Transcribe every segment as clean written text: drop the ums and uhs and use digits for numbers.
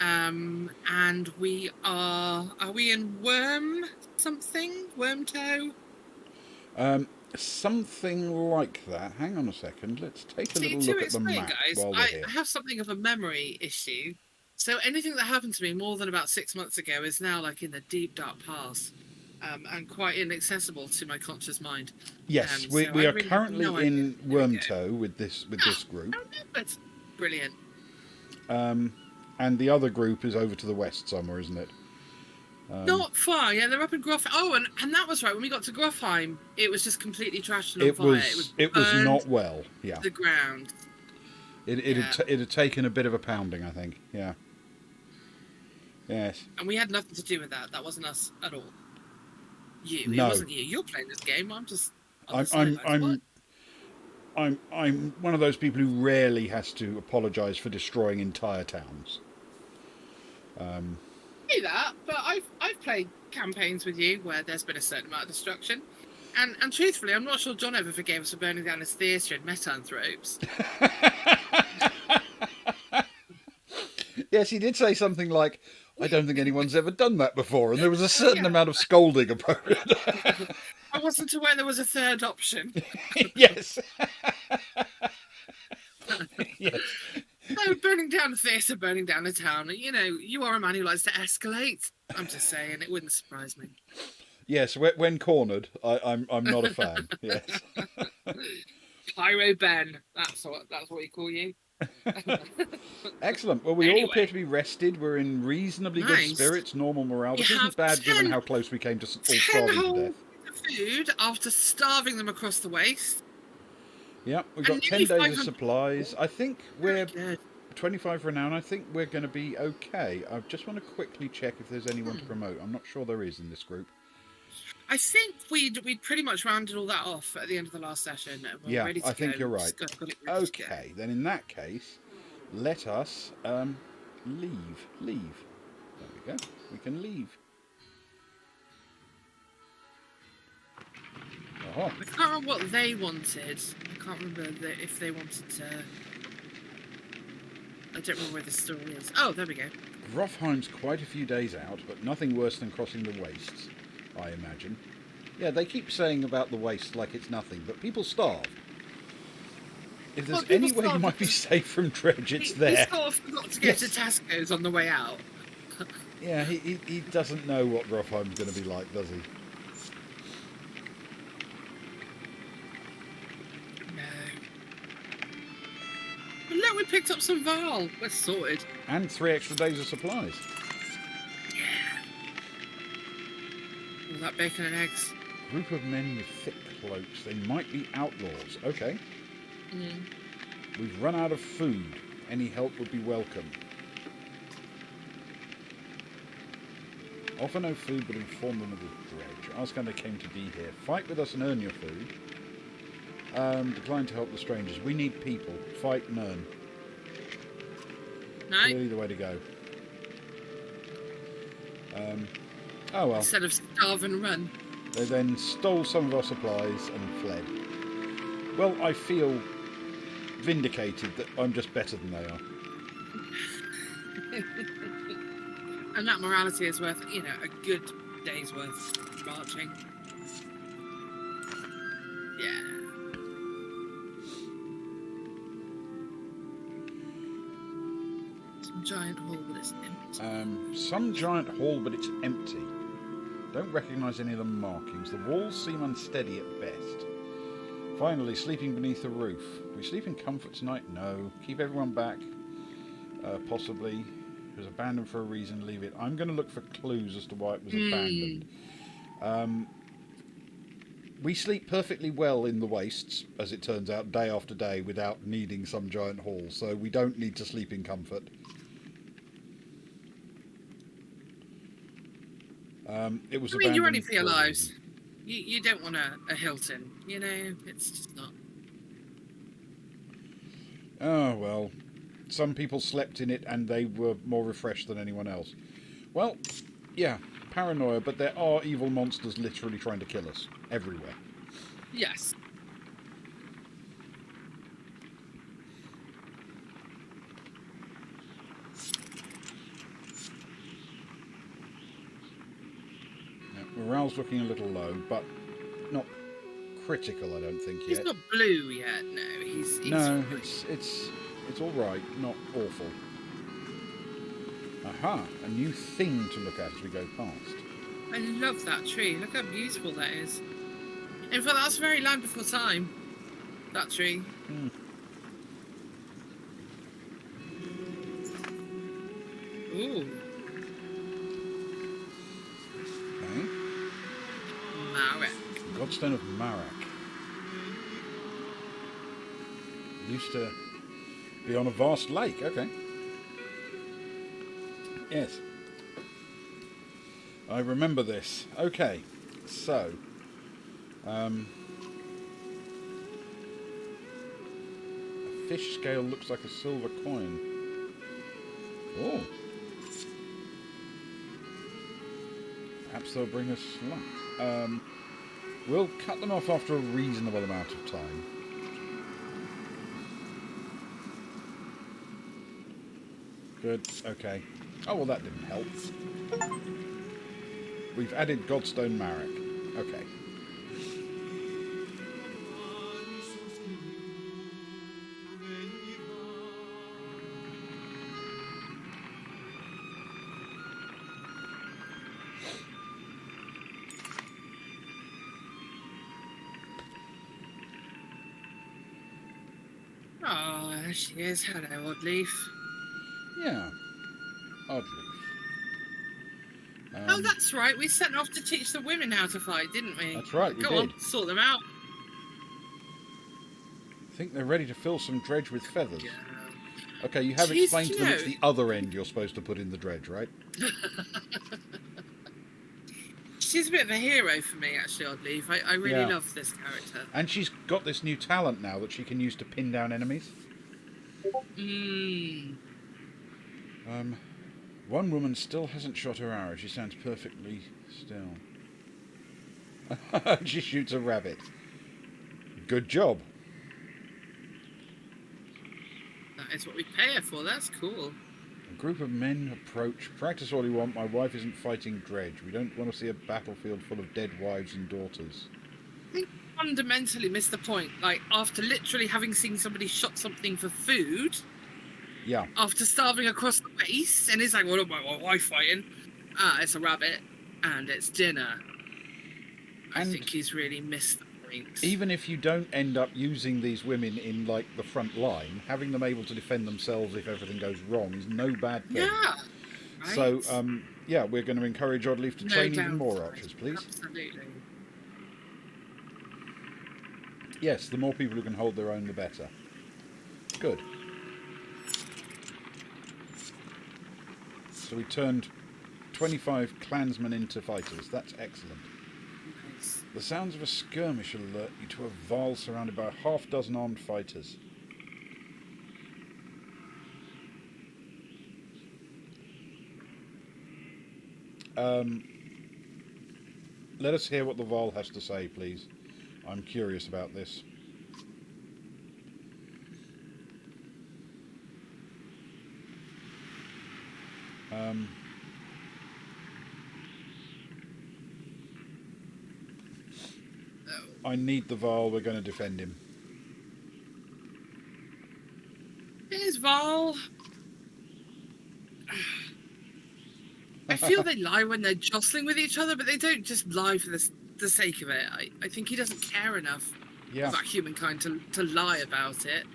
And we are we in Wormtoe? Something like that. Hang on a second. Let's take a See, little to look at the explain, map guys, while we're I here. have something of a memory issue. So anything that happened to me more than about 6 months ago is now like in the deep dark past, and quite inaccessible to my conscious mind. Yes, we, So we I are really have currently no idea. in There we go. Wormtoe with this Ah, group, I remembered. Brilliant. and the other group is over to the west somewhere, isn't it? Not far, yeah. They're up in Gruff. Oh, and that was right. When we got to Gruffheim, it was just completely trashed and on fire. It was It was burned not well. Yeah, to the ground. Yeah, it had taken a bit of a pounding, I think. Yeah. Yes. and we had nothing to do with that. That wasn't us at all. It No. wasn't you. You're playing this game. I'm just on the I'm I'm sidelines. What? I'm I'm one of those people who rarely has to apologise for destroying entire towns. Do that, but I've played campaigns with you where there's been a certain amount of destruction, and truthfully, I'm not sure John ever forgave us for burning down his theatre in Metanthropes. Yes, he did say something like, "I don't think anyone's ever done that before," and there was a Oh certain yeah, amount of scolding about it. I wasn't aware there was a third option. Yes. Yes. No, burning down a theatre, burning down a town. You know, you are a man who likes to escalate. I'm just saying, it wouldn't surprise me. Yes, when cornered, I'm not a fan. Yes. Pyro Ben, that's what we call you. Excellent. Well, we all appear Anyway, to be rested. We're in reasonably good nice. spirits, normal morale. You This isn't have bad given 10, how close we came to all 10 starving to whole death. days of food after starving them across the waste, Yep, we've and got nearly 10 days of 500. supplies. I think Very we're good. 25 for now, and I think we're going to be okay. I just want to quickly check if there's anyone to promote. I'm not sure there is in this group. I think we'd pretty much rounded all that off at the end of the last session, and we're Yeah, ready I to go. think you're right. Just got it ready to go. Okay, then in that case, let us leave. Leave. There we go. We can leave. Oh, I can't remember what they wanted. I can't remember if they wanted to. I don't remember where the story is. Oh, there we go. Grofheim's quite a few days out, but nothing worse than crossing the wastes, I imagine. Yeah, they keep saying about the wastes like it's nothing, but people starve. If Well, there's people any way you starved might be because safe from dredge, it's he there. sort of forgot to go to Yes. Tesco's on the way out. Yeah, he doesn't know what Grofheim's going to be like, does he? No. But look, we picked up some Val. We're sorted. And 3 extra days of supplies. All that bacon and eggs. Group of men with thick cloaks. They might be outlaws. Okay. Mm. We've run out of food. Any help would be welcome. Offer no food, but inform them of the dredge. Ask how they came to be here. Fight with us and earn your food. Decline to help the strangers. We need people. Fight and earn. No? Clearly the way to go. Oh well. Instead of starve and run. They then stole some of our supplies and fled. Well, I feel vindicated that I'm just better than they are. And that morality is worth, a good day's worth of marching. Yeah. Some giant hall, but it's empty. Some giant hall, but it's empty. Don't recognise any of the markings. The walls seem unsteady at best. Finally, sleeping beneath the roof. We sleep in comfort tonight? No. Keep everyone back? Possibly. It was abandoned for a reason. Leave it. I'm going to look for clues as to why it was abandoned. We sleep perfectly well in the wastes, as it turns out, day after day, without needing some giant hall. So we don't need to sleep in comfort. It was abandoned. You're only for your a lives. reason. You don't want a Hilton. It's just not. Oh, well. Some people slept in it and they were more refreshed than anyone else. Well, yeah, paranoia, but there are evil monsters literally trying to kill us. Everywhere. Yes. Morale's looking a little low, but not critical, I don't think, He's yet. not blue yet, no. He's No, fine. it's all right, not awful. Aha, a new thing to look at as we go past. I love that tree. Look how beautiful that is. In fact, that's very Land Before Time, that tree. Hmm. Ooh, Okay. Marek. Godstone of Marak. Used to be on a vast lake, okay. Yes. I remember this. Okay, so a fish scale looks like a silver coin. Oh, perhaps they'll bring us luck. We'll cut them off after a reasonable amount of time. Good. Okay. Oh well, that didn't help. We've added Godstone Marek. Okay. Oh, there she is. Hello, Oddleaf. Yeah. Oddly. Oh, that's right. We sent off to teach the women how to fight, didn't we? That's right, we Go did. on, sort them out. I think they're ready to fill some dredge with feathers. Yeah. Okay, you have Jeez, explained to you them know- it's the other end you're supposed to put in the dredge, right? She's a bit of a hero for me, actually, Oddleaf. I really Yeah. love this character. And she's got this new talent now that she can use to pin down enemies. Mmm. One woman still hasn't shot her arrow. She stands perfectly still. She shoots a rabbit. Good job. That is what we pay her for. That's cool. A group of men approach. Practice all you want. My wife isn't fighting dredge. We don't want to see a battlefield full of dead wives and daughters. I think fundamentally missed the point. Like, after literally having seen somebody shot something for food, Yeah. after starving across the waist, and he's like, what am my wife fighting? Ah, it's a rabbit, and it's dinner. I And think he's really missed the point. even if you don't end up using these women in, like, the front line, having them able to defend themselves if everything goes wrong is no bad thing. Yeah. Right? So, yeah, we're going to encourage Oddleaf to train even more downside. archers, please. Absolutely. Yes, the more people who can hold their own, the better. Good. So we turned 25 clansmen into fighters. That's excellent. Nice. The sounds of a skirmish alert you to a Varl surrounded by a half-dozen armed fighters. Let us hear what the Varl has to say, please. I'm curious about this. I need the Varl. We're going to defend him. Here's Val. I feel they lie when they're jostling with each other, but they don't just lie for the sake of it. I think he doesn't care enough Yeah. about humankind to lie about it.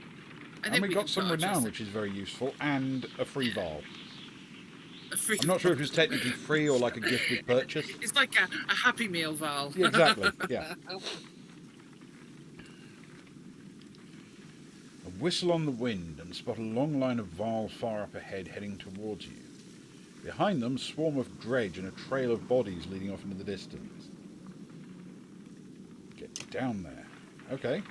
I And think we got can some put our renown, trust which is very useful, and a free Varl. in a free I'm not sure if it's technically free or like a gift with purchase. It's like a Happy Meal, Val. Yeah, exactly, yeah. A whistle on the wind and spot a long line of Varl far up ahead heading towards you. Behind them, swarm of dredge and a trail of bodies leading off into the distance. Get down there. Okay.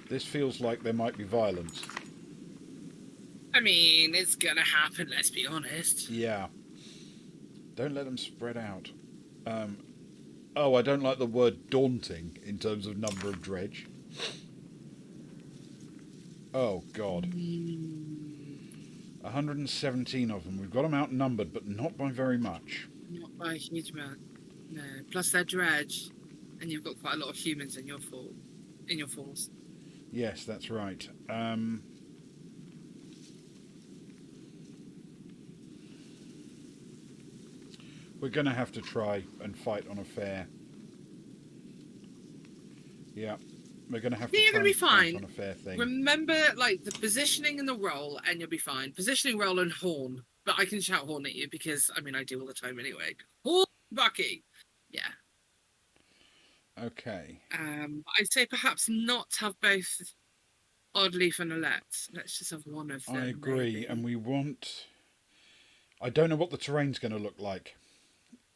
This feels like there might be violence. I mean, it's gonna happen, let's be honest. Yeah. Don't let them spread out. Oh, I don't like the word daunting in terms of number of dredge. Oh, God. 117 of them. We've got them outnumbered, but not by very much. Not by a huge amount. No. Plus they're dredge, and you've got quite a lot of humans in your force. Yes, that's right. We're going to have to try and fight on a fair. Yeah, we're going to have I to think you're try gonna be and fight fine. on a fair thing. Remember, like the positioning and the roll, and you'll be fine. Positioning, roll, and horn. But I can shout horn at you because I mean I do all the time anyway. Horn, Bucky. Yeah. Okay. I'd say perhaps not have both Oddleaf and Alette. Let's just have one of I them, agree, and maybe. we want. I don't know what the terrain's going to look like.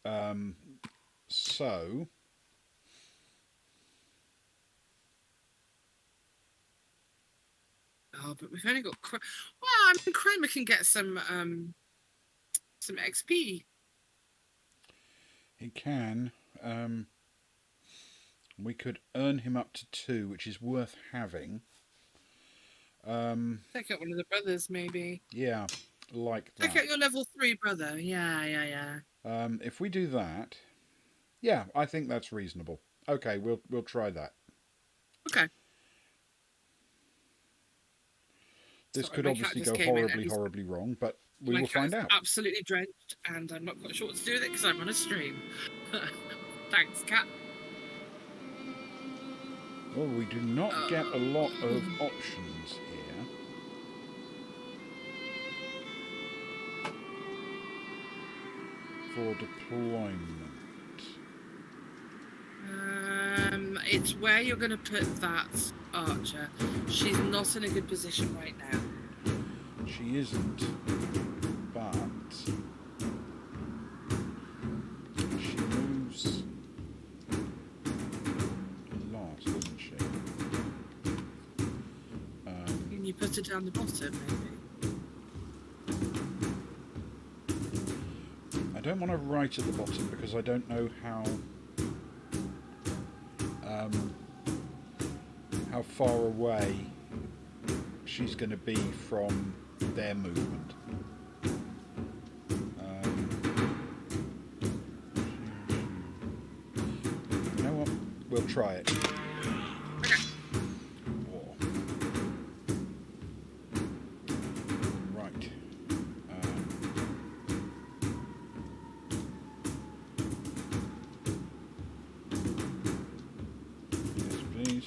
Um, so. Oh, but we've only got. Well, I mean, Kramer can get some XP. He can. We could earn him up to 2, which is worth having. Take out one of the brothers, maybe. Yeah, like Take that. out your level 3 brother. Yeah, yeah, yeah. If we do that, yeah, I think that's reasonable. Okay, we'll try that. Okay. This Sorry, could my cat obviously just go came in and horribly, horribly wrong, but we my will cat find is out. absolutely drenched, and I'm not quite sure what to do with it because I'm on a stream. Thanks, cat. Well, we do not get a lot of Oh. options here. For deployment. It's where you're going to put that archer. She's not in a good position right now. She isn't, but she moves a lot, doesn't she? Can you put her down the bottom, maybe? I don't want her right at the bottom because I don't know how far away she's going to be from their movement. You know what? We'll try it. Okay. War. Right. Yes, please.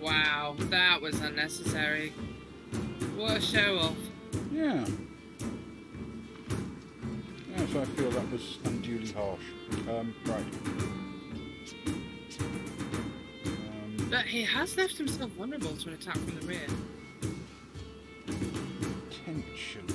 Wow, that was unnecessary. What a show off. Yeah. Yes, I feel that was unduly harsh. Right. But he has left himself vulnerable to an attack from the rear. Potentially.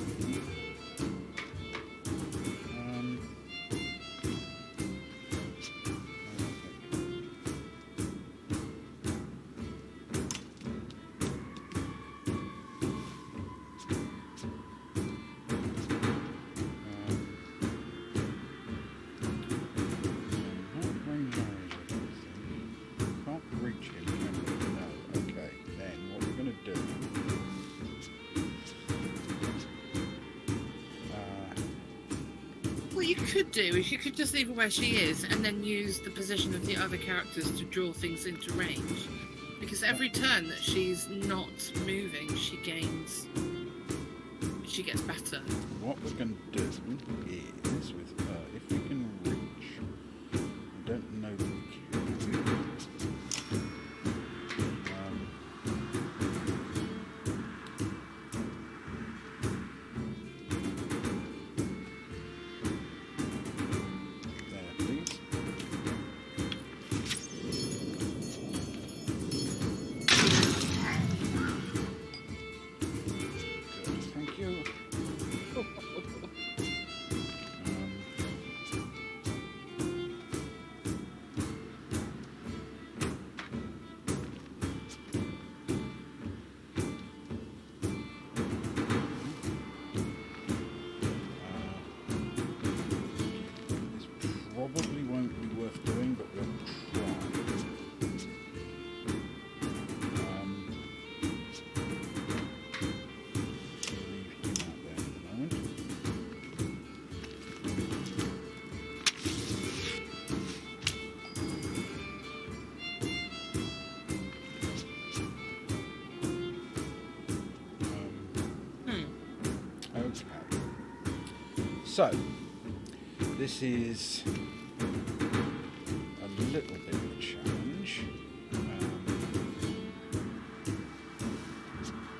what you could do is you could just leave her where she is and then use the position of the other characters to draw things into range. Because every turn that she's not moving, she gets better. What we're going to do is, with her, if we can reach, I don't know that we can. There, please. Good, thank you. This probably won't be worth doing, but we'll try. Leave him out there at the moment. Okay. So, this is a little bit of a challenge.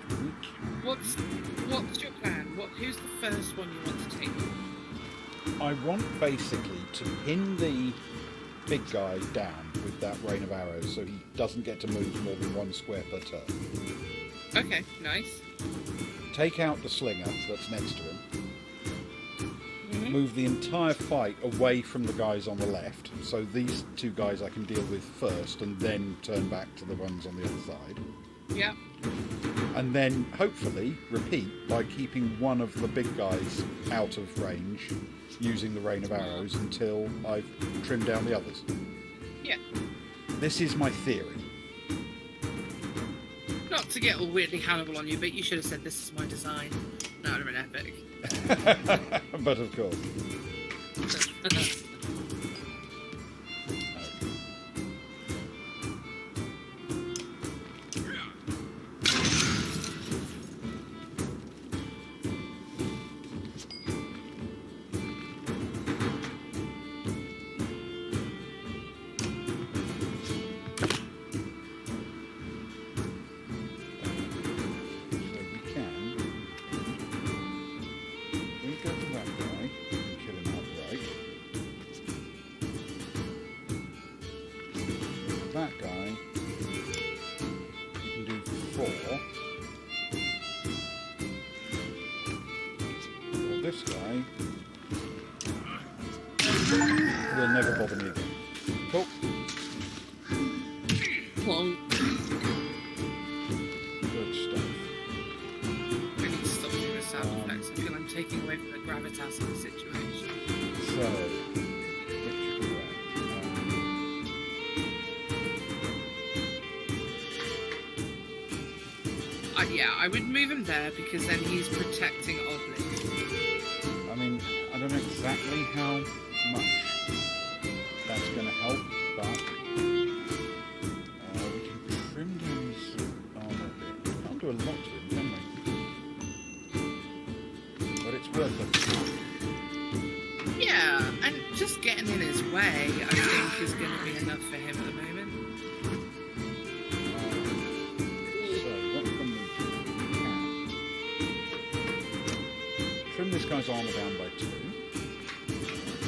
We can- What's your plan? Who's the first one you want to take? I want basically to pin the big guy down with that rain of arrows so he doesn't get to move more than one square per turn. Okay, nice. Take out the slinger that's next to him. Mhm. Move the entire fight away from the guys on the left. So these two guys I can deal with first and then turn back to the ones on the other side. Yeah. And then hopefully repeat by keeping one of the big guys out of range using the rain of arrows until I've trimmed down the others. Yeah. This is my theory. Not to get all weirdly Hannibal on you, but you should have said this is my design. That would have been epic. But of course. That guy, you can do 4. Or this guy will never bother me again. Cool. Plonk. Good stuff. I need to stop doing the sound effects. I feel I'm taking away from the gravitas of the situation. So, which way? Yeah, I would move him there because then he's protecting oddly. I mean, I don't know exactly how much that's going to help, but we can trim down his armor a bit. We can't do a lot to him, can we? But it's worth it. Yeah, and just getting in his way, I think, is going to be enough for him at the moment. So, what can we do? Trim this guy's armor down by 2.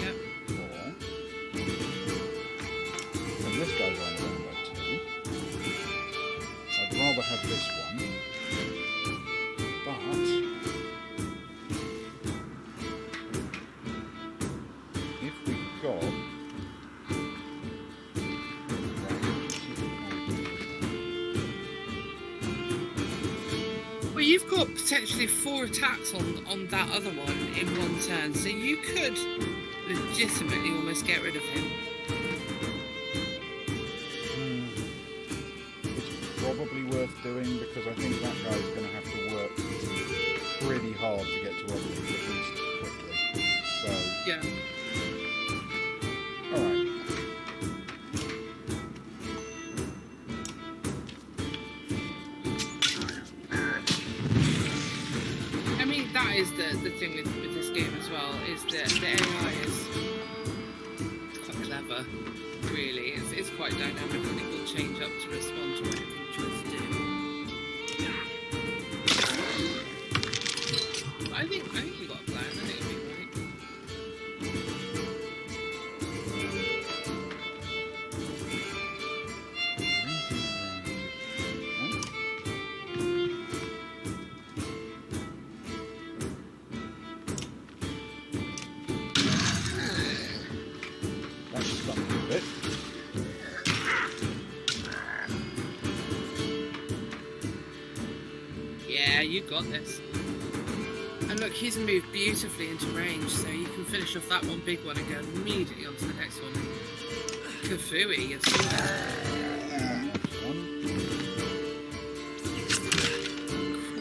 Yep. 4. Trim this guy's armor down by 2. I'd rather have this one. But if we've got Well, you've got potentially 4 attacks on that other one in one turn, so you could legitimately almost get rid of him. It's probably worth doing because I think that guy's going to have to work pretty hard to get to Oddly, at least quickly. So Yeah. Alright. I mean, that is the thing with this game as well, is that the AI is quite clever, really. It's quite dynamic and it will change up to respond to whatever you choose to do. I think you got a plan. I think it'll be right. That's something a bit. Yeah, you got this. And look, he's moved beautifully into range, so you can finish off that one big one and go immediately onto the next one. Kafui, you've seen that. That's one.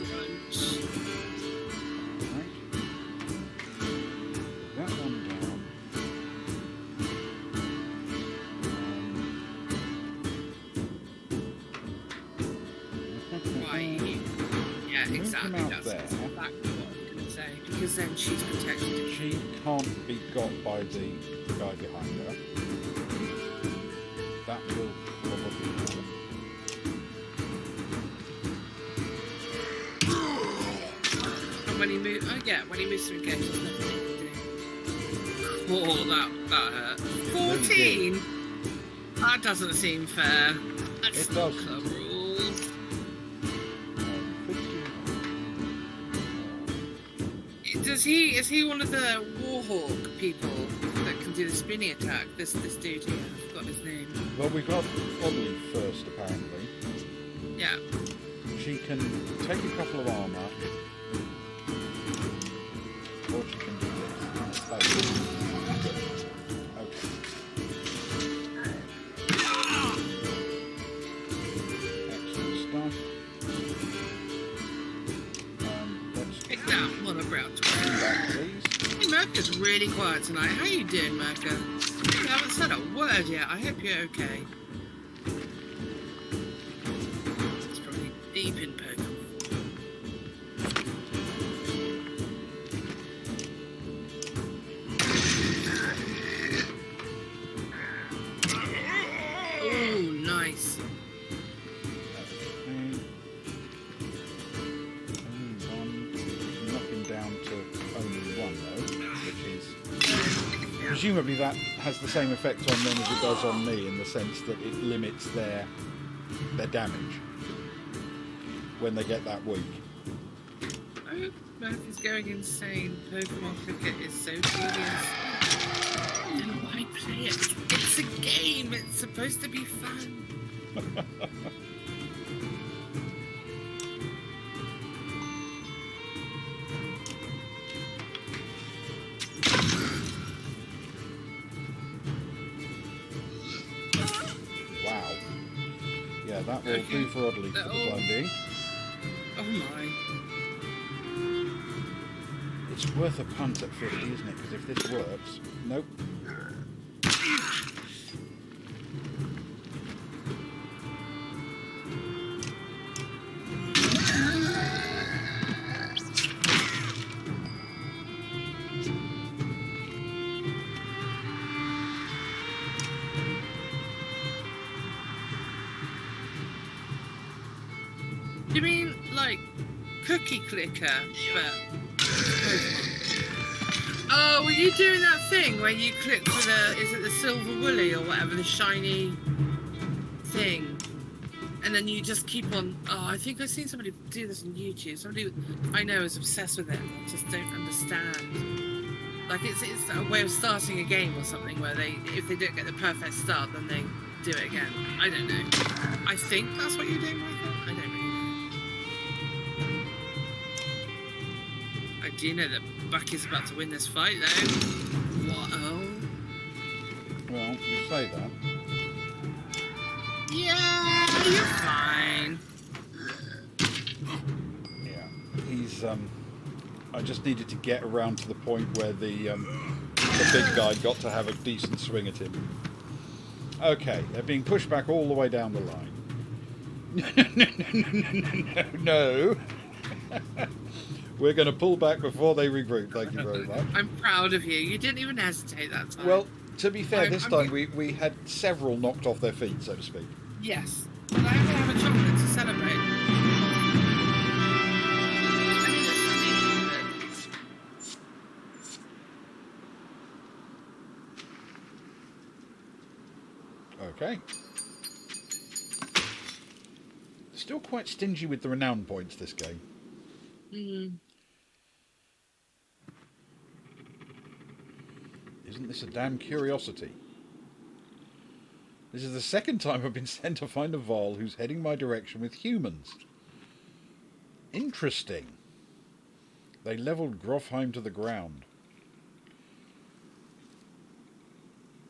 Crunch. Alright. That one down. Right. Yeah, exactly. out That's there. exactly what I was going to say. Because then she's protected. She can't be got by the guy behind her. That will probably happen. And when he moves, when he moves to engage, there's nothing he can do. Oh, that hurt. 14? That doesn't seem fair. That's It not doesn't. club rules. 15. Is he one of the Warhawk people that can do the spinny attack? This dude here, I've forgotten his name. Well, we got Oddly first, apparently. Yeah. She can take a couple of armour, or she can do this. Okay. Excellent stuff. Let's Pick that one up round. come back, please. Hey, Merca's really quiet tonight. How you doing, Merca? You haven't said a word yet. I hope you're okay. It's probably deep in Pokemon. Oh, nice. Okay. Only one. Knock him down to only one, though, which is... Presumably that has the same effect on them as it does on me, in the sense that it limits their damage when they get that weak. Oh, Merca's going insane. Pokemon cricket is so tedious. Then why play it? It's a game. It's supposed to be fun. Wow. Yeah, that will Okay. do for Oddly for the time being. Oh my. It's worth a punt at 50, isn't it? Because if this works... Nope. You mean like cookie clicker, but Pokemon? Oh, were you doing that thing where you click for is it the silver woolly or whatever, the shiny thing? And then you just keep on, I think I've seen somebody do this on YouTube. Somebody I know is obsessed with it. I just don't understand. Like it's a way of starting a game or something where if they don't get the perfect start, then they do it again. I don't know. I think that's what you're doing, Michael. I don't really know. I do know that Buck is about to win this fight, though. What? Oh. Well, you say that. Yeah, you're fine. Yeah. He's... I just needed to get around to the point where the The big guy got to have a decent swing at him. Okay, they're being pushed back all the way down the line. No. We're going to pull back before they regroup. Thank you very much. I'm proud of you. You didn't even hesitate that time. Well, to be fair, this time we had several knocked off their feet, so to speak. Yes. But I will have a chocolate to celebrate. Okay. Still quite stingy with the renown points, this game. Isn't this a damn curiosity? This is the second time I've been sent to find a Varl who's heading my direction with humans. Interesting. They levelled Grofheim to the ground.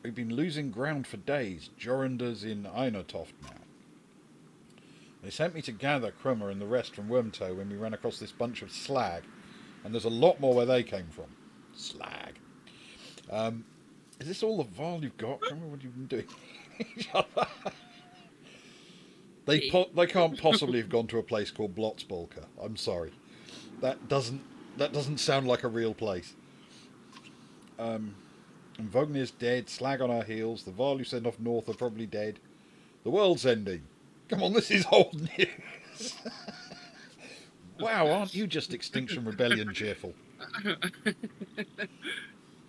We've been losing ground for days. Jorander's in Einertoft now. They sent me to gather Krummer and the rest from Wormtoe when we ran across this bunch of slag. And there's a lot more where they came from. Slag. Is this all the Varl you've got? Krummer, what have you been doing? They can't possibly have gone to a place called Blotzbolker. I'm sorry. That doesn't sound like a real place. And Vognir's dead, slag on our heels, the Varl you sent off north are probably dead. The world's ending. Come on, this is old news. Wow, aren't you just Extinction Rebellion cheerful?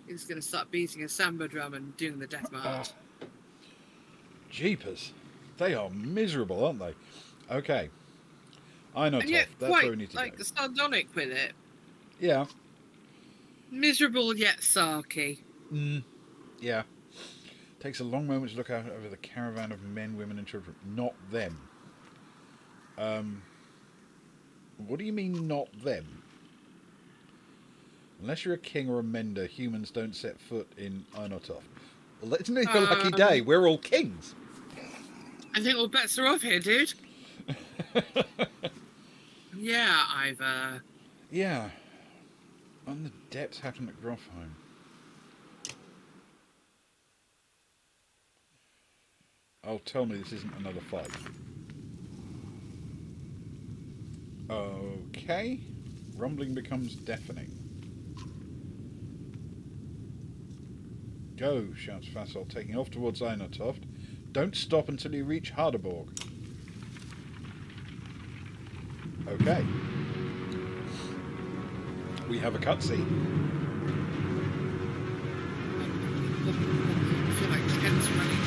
He's going to start beating a samba drum and doing the death march. Oh. Jeepers. They are miserable, aren't they? Okay. Einertoft, that's where we need to go. Like sardonic with it. Yeah. Miserable yet sarky. Yeah. Takes a long moment to look out over the caravan of men, women and children. Not them. What do you mean, not them? Unless you're a king or a mender, humans don't set foot in Einertoft. Well, isn't it your lucky day? We're all kings. I think all bets are off here, dude. Yeah, Ivor. Yeah. On the depths happened at Grofheim. Oh, tell me this isn't another fight. Okay. Rumbling becomes deafening. Go, shouts Fassel, taking off towards Einertoft. Don't stop until you reach Hardeborg. Okay. We have a cutscene. I feel like Ken's running.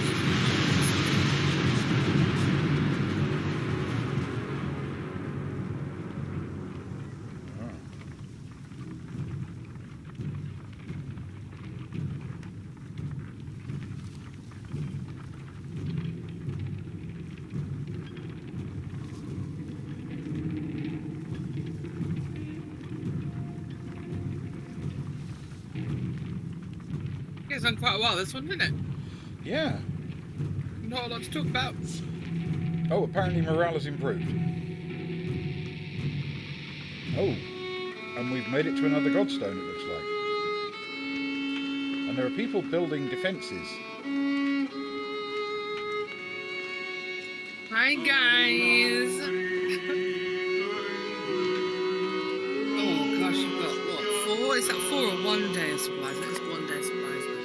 It's on quite a while, this one, didn't it? Yeah. Not a lot to talk about. Oh, apparently morale has improved. Oh, and we've made it to another Godstone, it looks like. And there are people building defences. Hi, guys. Oh, gosh, you've got, what, 4? Is that 4 or 1 day of supplies? I think it's 1 day of supplies left.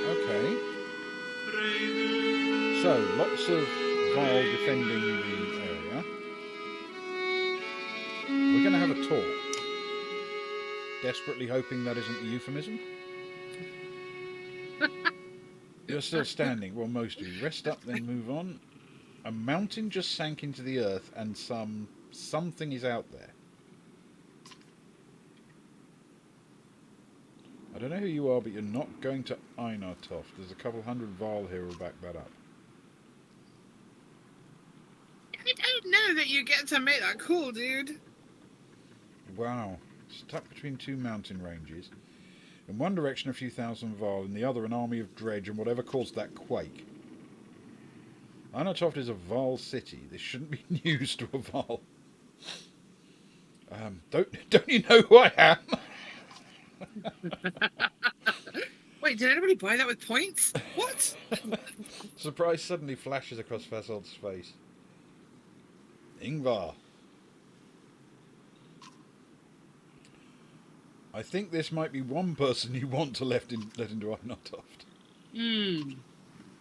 Okay. So, lots of Varl defending the area. We're going to have a talk. Desperately hoping that isn't a euphemism. You're still standing. Well, most of you. Rest up, then move on. A mountain just sank into the earth and something is out there. I don't know who you are, but you're not going to Einertoft. There's a couple hundred Varl here who'll back that up. I don't know that you get to make that call, dude. Wow. Stuck between two mountain ranges. In one direction a few thousand Varl, in the other an army of dredge and whatever caused that quake. Anatoft is a Val city. This shouldn't be news to a Val. Don't you know who I am? Wait, did anybody buy that with points? What? Surprise suddenly flashes across Fasold's face. Ingvar. I think this might be one person you want to let into Anatoft.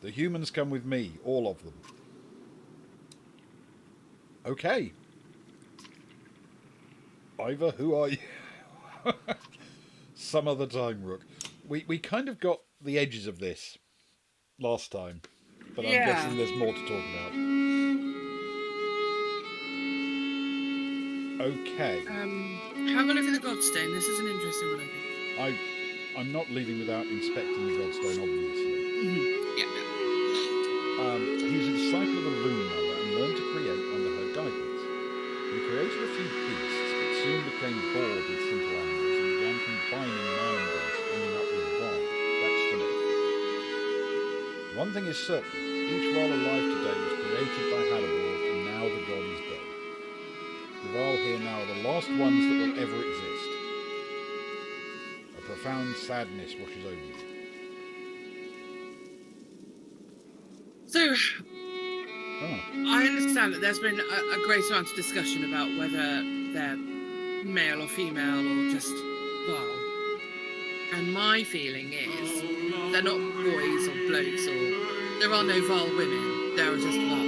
The humans come with me, all of them. Okay. Ivor, who are you? Some other time, Rook. We kind of got the edges of this last time, but I'm guessing there's more to talk about. Okay. Have a look at the Godstone. This is an interesting one, I think. I'm not leaving without inspecting the Godstone, obviously. Yeah. He was a disciple of the Loom Mother and learned to create under her guidance. He created a few beasts, but soon became bored with simple animals and began combining man and gods, ending up with Val. That's the myth. One thing is certain, each Val alive today was created by Halaborg, and now the god is dead. The Val here now are the last ones that will ever exist. A profound sadness washes over you. So, I understand that there's been a great amount of discussion about whether they're male or female or just Val. And my feeling is they're not boys or blokes, or there are no Val women, there are just Val.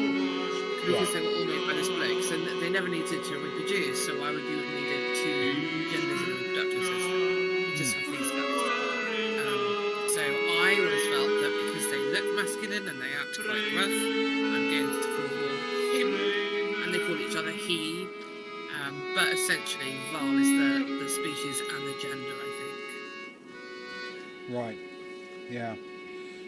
Because they were all made by this blokes, and they never needed to reproduce, so why would you have needed two genders in a reproductive system? You just have these guys. So I always felt that because they look masculine and they act quite rough, I'm going to call them him, and they call each other he. But essentially, Val is the species and the gender, I think. Right. Yeah.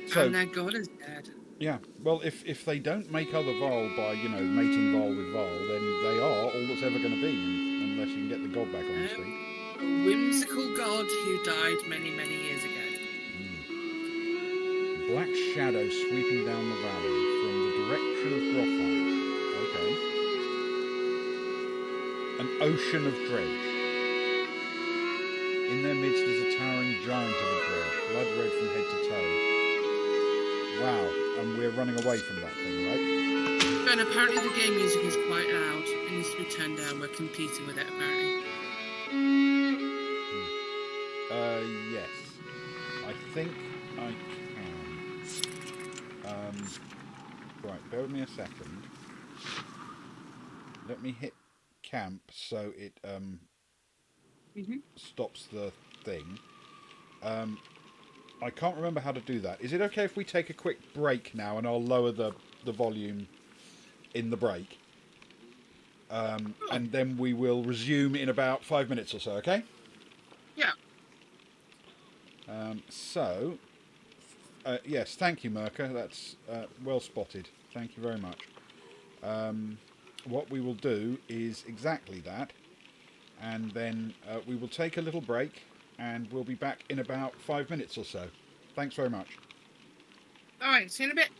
So, and their god is dead. Yeah, well, if they don't make other Val by, mating Val with Val, then they are all that's ever going to be, unless you can get the god back on his feet. A whimsical god who died many, many years ago. Black shadow sweeping down the valley from the direction of Grofheim. Okay. An ocean of dredge. In their midst is a towering giant of a dredge, blood red from head to toe. Wow, and we're running away from that thing, right? And apparently the game music is quite loud. It needs to be turned down. We're competing with it, apparently. Yes. I think I can. Right, bear with me a second. Let me hit camp so it stops the thing. I can't remember how to do that. Is it okay if we take a quick break now and I'll lower the volume in the break? And then we will resume in about 5 minutes or so, okay? Yeah. Yes, thank you, Merca. That's well spotted. Thank you very much. What we will do is exactly that. And then we will take a little break. And we'll be back in about 5 minutes or so. Thanks very much. All right, see you in a bit.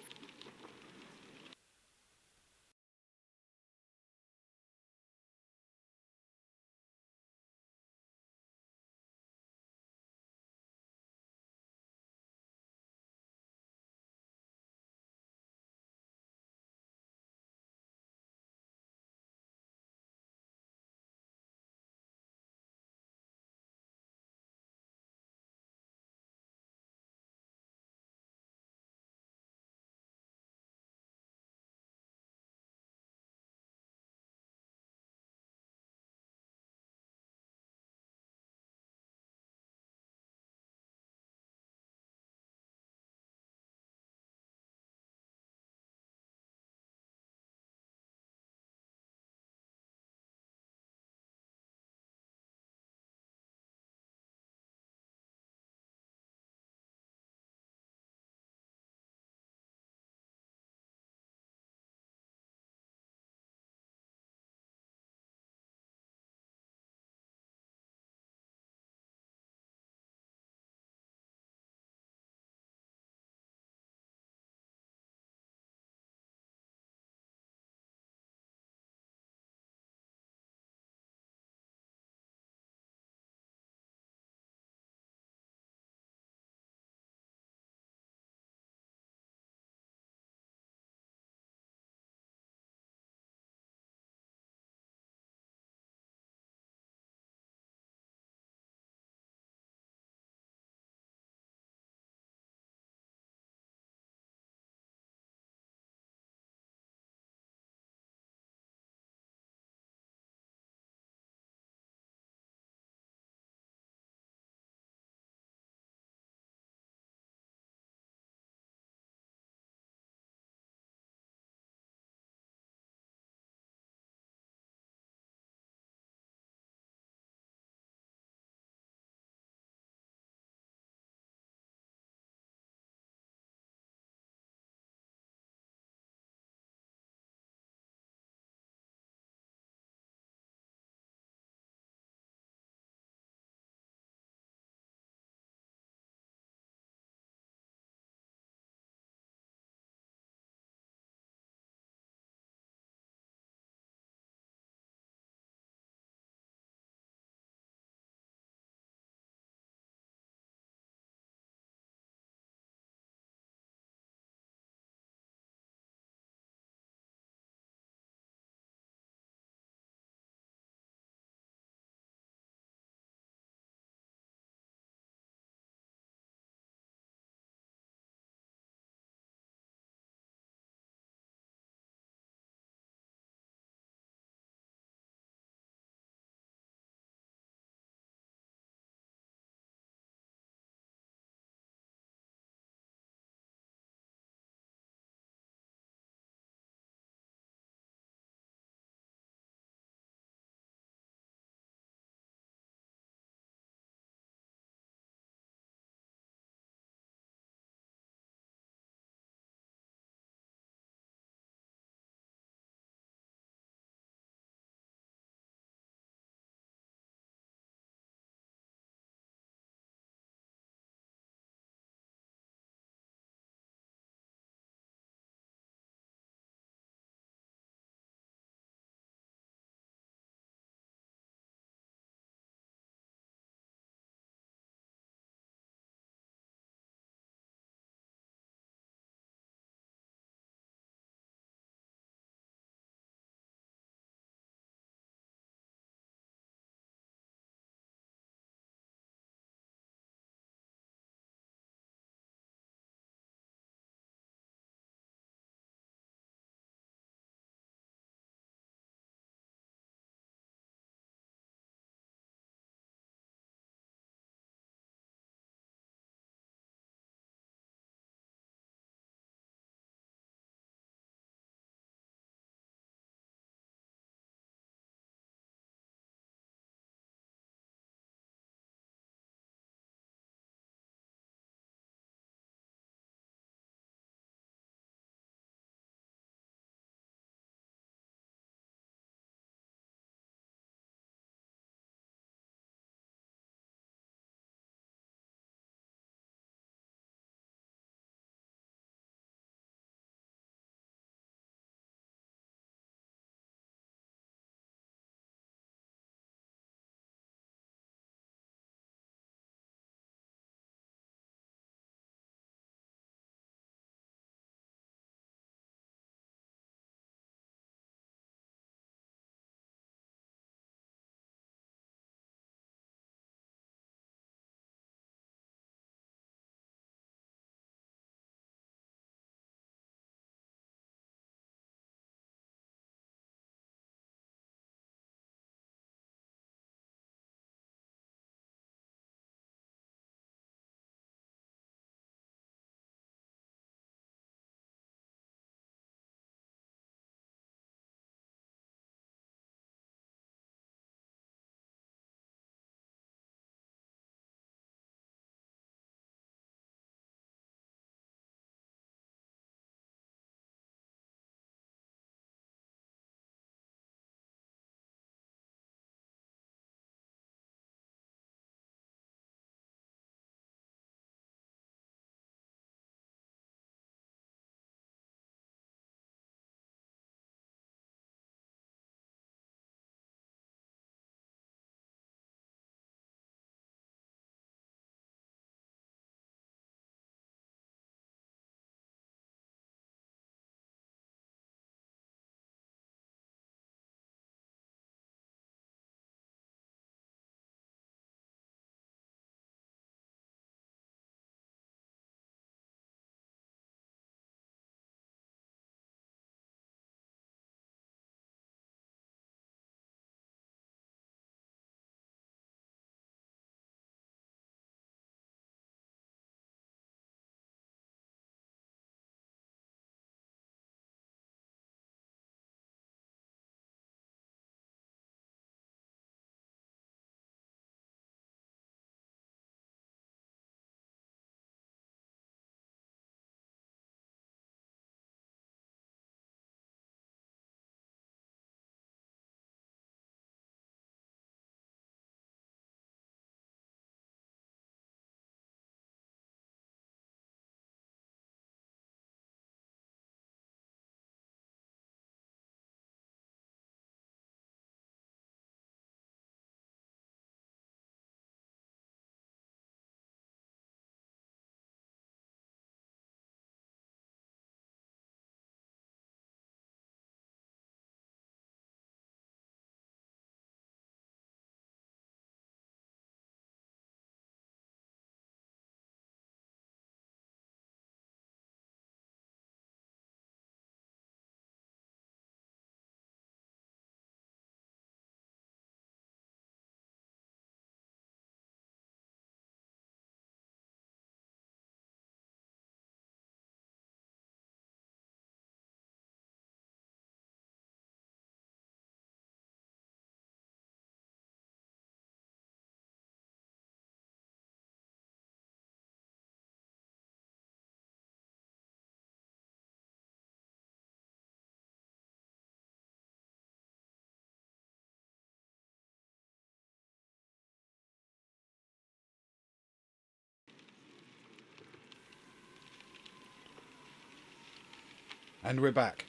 And we're back.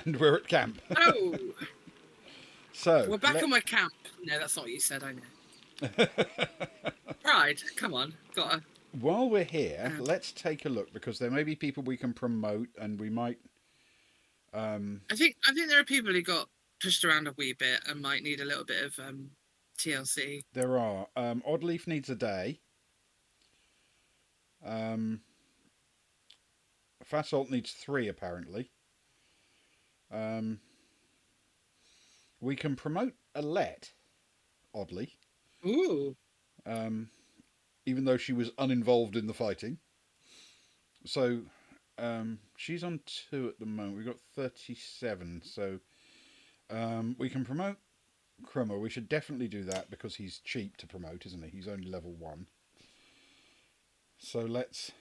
And we're at camp. Oh, So, we're back on my camp. No, that's not what you said. I know. Pride. Come on, gotta. while we're here, let's take a look because there may be people we can promote, and we might. I think there are people who got pushed around a wee bit and might need a little bit of TLC. There are. Oddleaf needs a day. Fasalt needs 3 apparently. We can promote Alette, oddly. Ooh. Even though she was uninvolved in the fighting. So she's on 2 at the moment. We've got 37. So we can promote Crummer. We should definitely do that because he's cheap to promote, isn't he? He's only level 1. So let's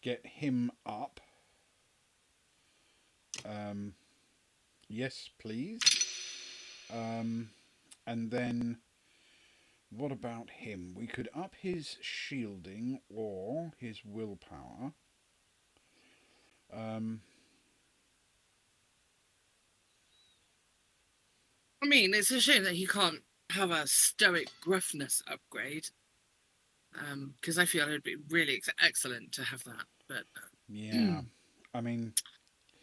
get him up. Yes, please. And then what about him? We could up his shielding or his willpower. I mean, it's a shame that he can't have a stoic gruffness upgrade. Because I feel it'd be really excellent to have that. But Yeah, I mean,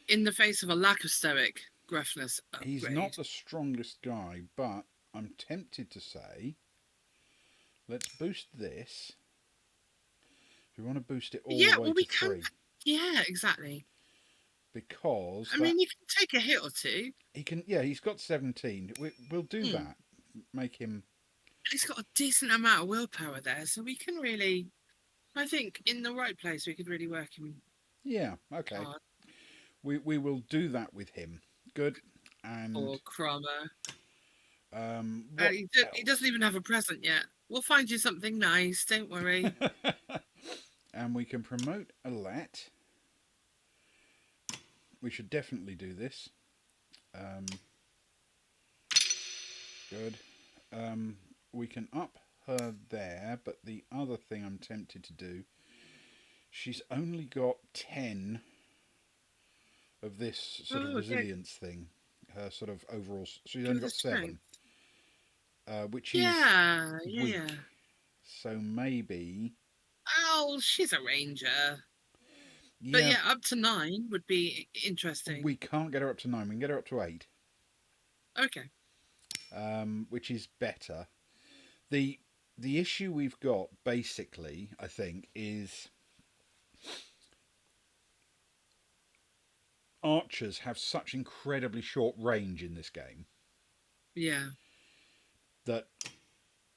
in the face of a lack of stoic gruffness upgrade, he's not the strongest guy, but I'm tempted to say, let's boost this. We want to boost it all the way to 3. Yeah, exactly. Because I mean, you can take a hit or two. He can. Yeah, he's got 17. We'll do that. Make him. He's got a decent amount of willpower there, so we can really. I think in the right place, we could really work him. Yeah. Okay. Hard. We will do that with him. Good. And or Cromer. He doesn't even have a present yet. We'll find you something nice. Don't worry. And we can promote Alette. We should definitely do this. Good. We can up her there, but the other thing I'm tempted to do, she's only got 10 of this sort of resilience thing. Her sort of overall, she's only got 7, which is weak. Yeah. So maybe. Oh, she's a ranger. Yeah. But yeah, up to 9 would be interesting. We can't get her up to 9. We can get her up to 8. Okay. Which is better. The issue we've got, basically, I think, is archers have such incredibly short range in this game. Yeah. That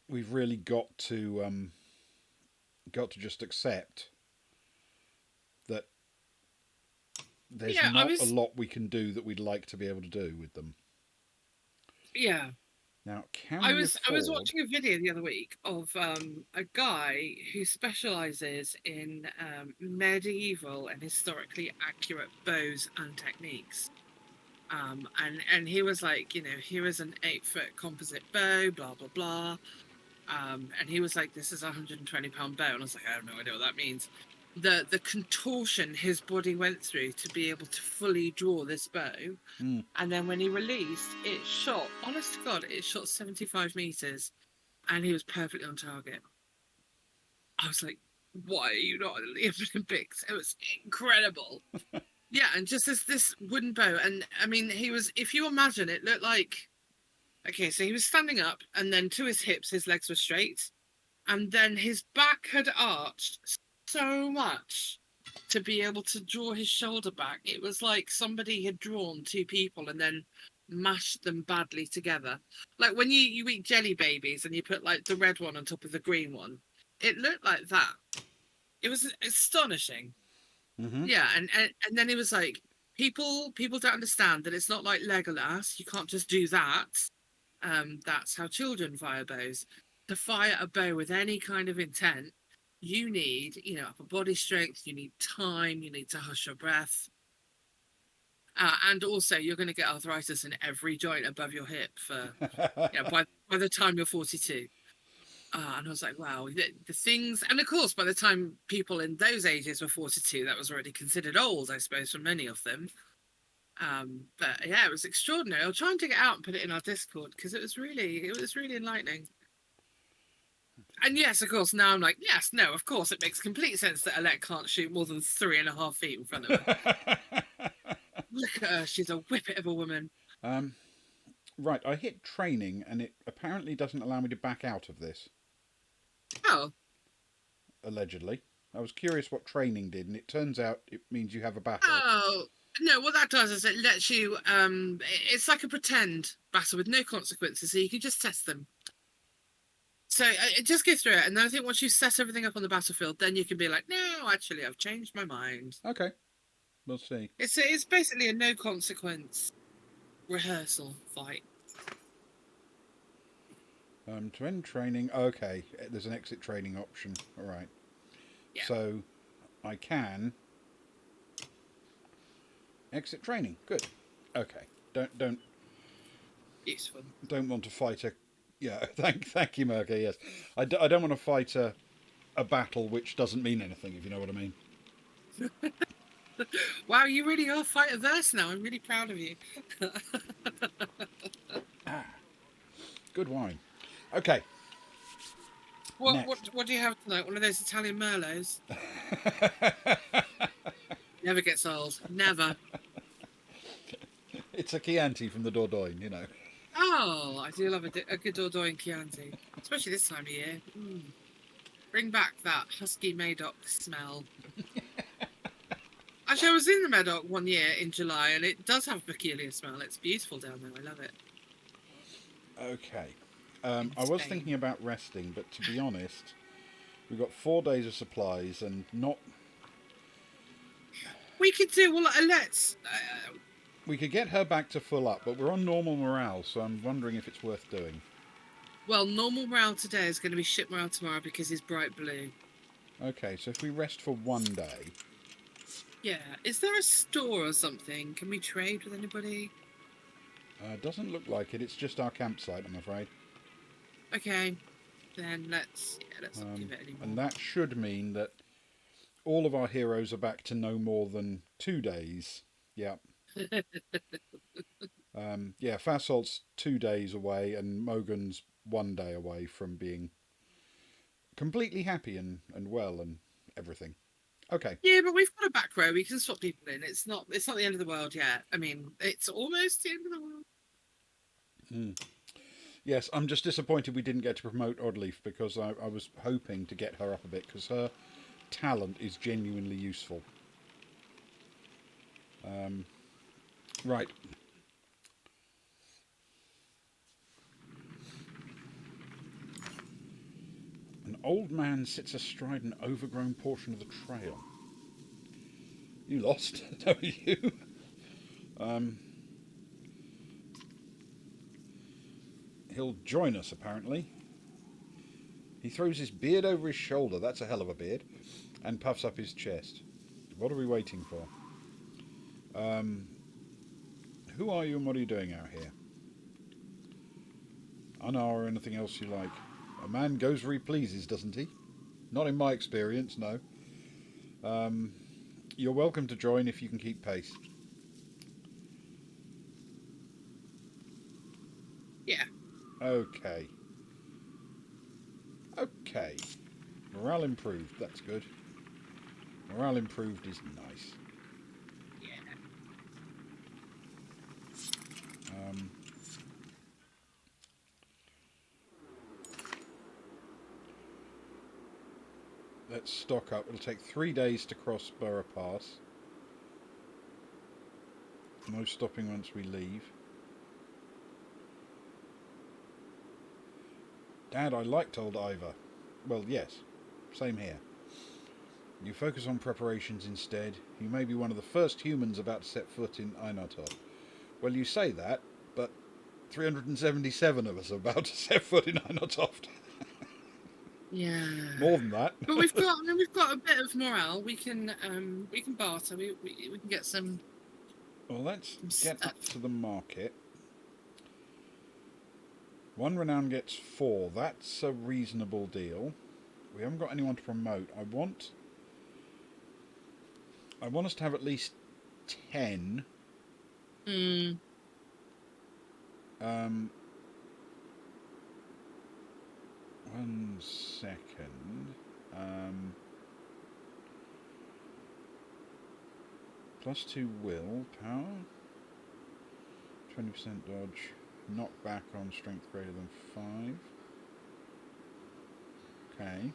we've really got to just accept that there's not a lot we can do that we'd like to be able to do with them. Yeah. Now, I was watching a video the other week of a guy who specialises in medieval and historically accurate bows and techniques. And he was like, here is an 8-foot composite bow, blah blah blah. And he was like, this is a £120 bow, and I was like, I have no idea what that means. The contortion his body went through to be able to fully draw this bow. And then when he released, it shot, honest to God, it shot 75 meters and he was perfectly on target. I was like, why are you not in the Olympics? It was incredible. Yeah, and just this wooden bow. And I mean, if you imagine, it looked like, okay, so he was standing up and then to his hips, his legs were straight. And then his back had arched so much to be able to draw his shoulder back. It was like somebody had drawn 2 people and then mashed them badly together. Like when you eat jelly babies and you put like the red one on top of the green one. It looked like that. It was astonishing. Mm-hmm. Yeah, and then it was like, people don't understand that it's not like Legolas. You can't just do that. That's how children fire bows. To fire a bow with any kind of intent, you need, upper body strength, you need time, you need to hush your breath. And also, you're going to get arthritis in every joint above your hip by the time you're 42. And I was like, wow, the things, and of course, by the time people in those ages were 42, that was already considered old, I suppose, for many of them. But yeah, it was extraordinary. I'll try and dig it out and put it in our Discord because it was really enlightening. And yes, of course, now I'm like, yes, no, of course, it makes complete sense that Alette can't shoot more than 3.5 feet in front of her. Look at her, she's a whippet of a woman. Right, I hit training and it apparently doesn't allow me to back out of this. Oh, Allegedly. I was curious what training did, and it turns out it means you have a battle. oh, no, what that does is it lets you, it's like a pretend battle with no consequences, so you can just test them. So just go through it, and then I think once you set everything up on the battlefield, then you can be like, no, actually, I've changed my mind. Okay, we'll see. It's basically a no consequence rehearsal fight. To end training, okay, there's an exit training option. All right. Yeah. So I can exit training. Good. Okay. Don't Useful. Don't want to fight a. Yeah. Thank you, Merca. Yes. I don't want to fight a battle which doesn't mean anything. If you know what I mean. Wow, you really are fight averse now. I'm really proud of you. Good wine. Okay. What do you have tonight? One of those Italian Merlots? Never gets old. Never. It's a Chianti from the Dordogne, you know. Oh, I do love a good Dordogne Chianti, especially this time of year. Bring back that husky Madoc smell. Actually, I was in the Madoc one year in July, and it does have a peculiar smell. It's beautiful down there. I love it. Okay. I was thinking about resting, but to be honest, we've got 4 days of supplies and not... We could do, well, let's... We could get her back to full up, but we're on normal morale, so I'm wondering if it's worth doing. Well, normal morale today is going to be shit morale tomorrow because he's bright blue. Okay, so if we rest for 1 day... Yeah. Is there a store or something? Can we trade with anybody? Doesn't look like it. It's just our campsite, I'm afraid. Okay. Then let's not give it any more. And that should mean that all of our heroes are back to no more than 2 days. Yeah. Yeah, Fasolt's 2 days away and Mogan's 1 day away from being completely happy and well and everything. Okay. Yeah, but we've got a back row. We can swap people in. It's not the end of the world yet. I mean, it's almost the end of the world. Yes, I'm just disappointed we didn't get to promote Oddleaf because I was hoping to get her up a bit because her talent is genuinely useful. Right. An old man sits astride an overgrown portion of the trail. You lost, don't you? He'll join us, apparently. He throws his beard over his shoulder, that's a hell of a beard, and puffs up his chest. What are we waiting for? Who are you and what are you doing out here? Anna or anything else you like. A man goes where he pleases, doesn't he? Not in my experience, no. You're welcome to join if you can keep pace. Yeah. Okay. Okay. Morale improved, that's good. Morale improved is nice. Yeah. Let's stock up. It'll take 3 days to cross Borough Pass. No stopping once we leave. Dad, I liked old Ivor. Well, yes. Same here. You focus on preparations instead. You may be one of the first humans about to set foot in Einartoft. Well, you say that, but 377 of us are about to set foot in Einartoft. Yeah. More than that. But we've got a bit of morale. We can barter. We can get some. Well, let's get up to the market. 1 renown gets 4. That's a reasonable deal. We haven't got anyone to promote. I want us to have at least 10. Hmm. 1 second. +2 will power. 20% dodge. Knock back on strength greater than 5. Okay.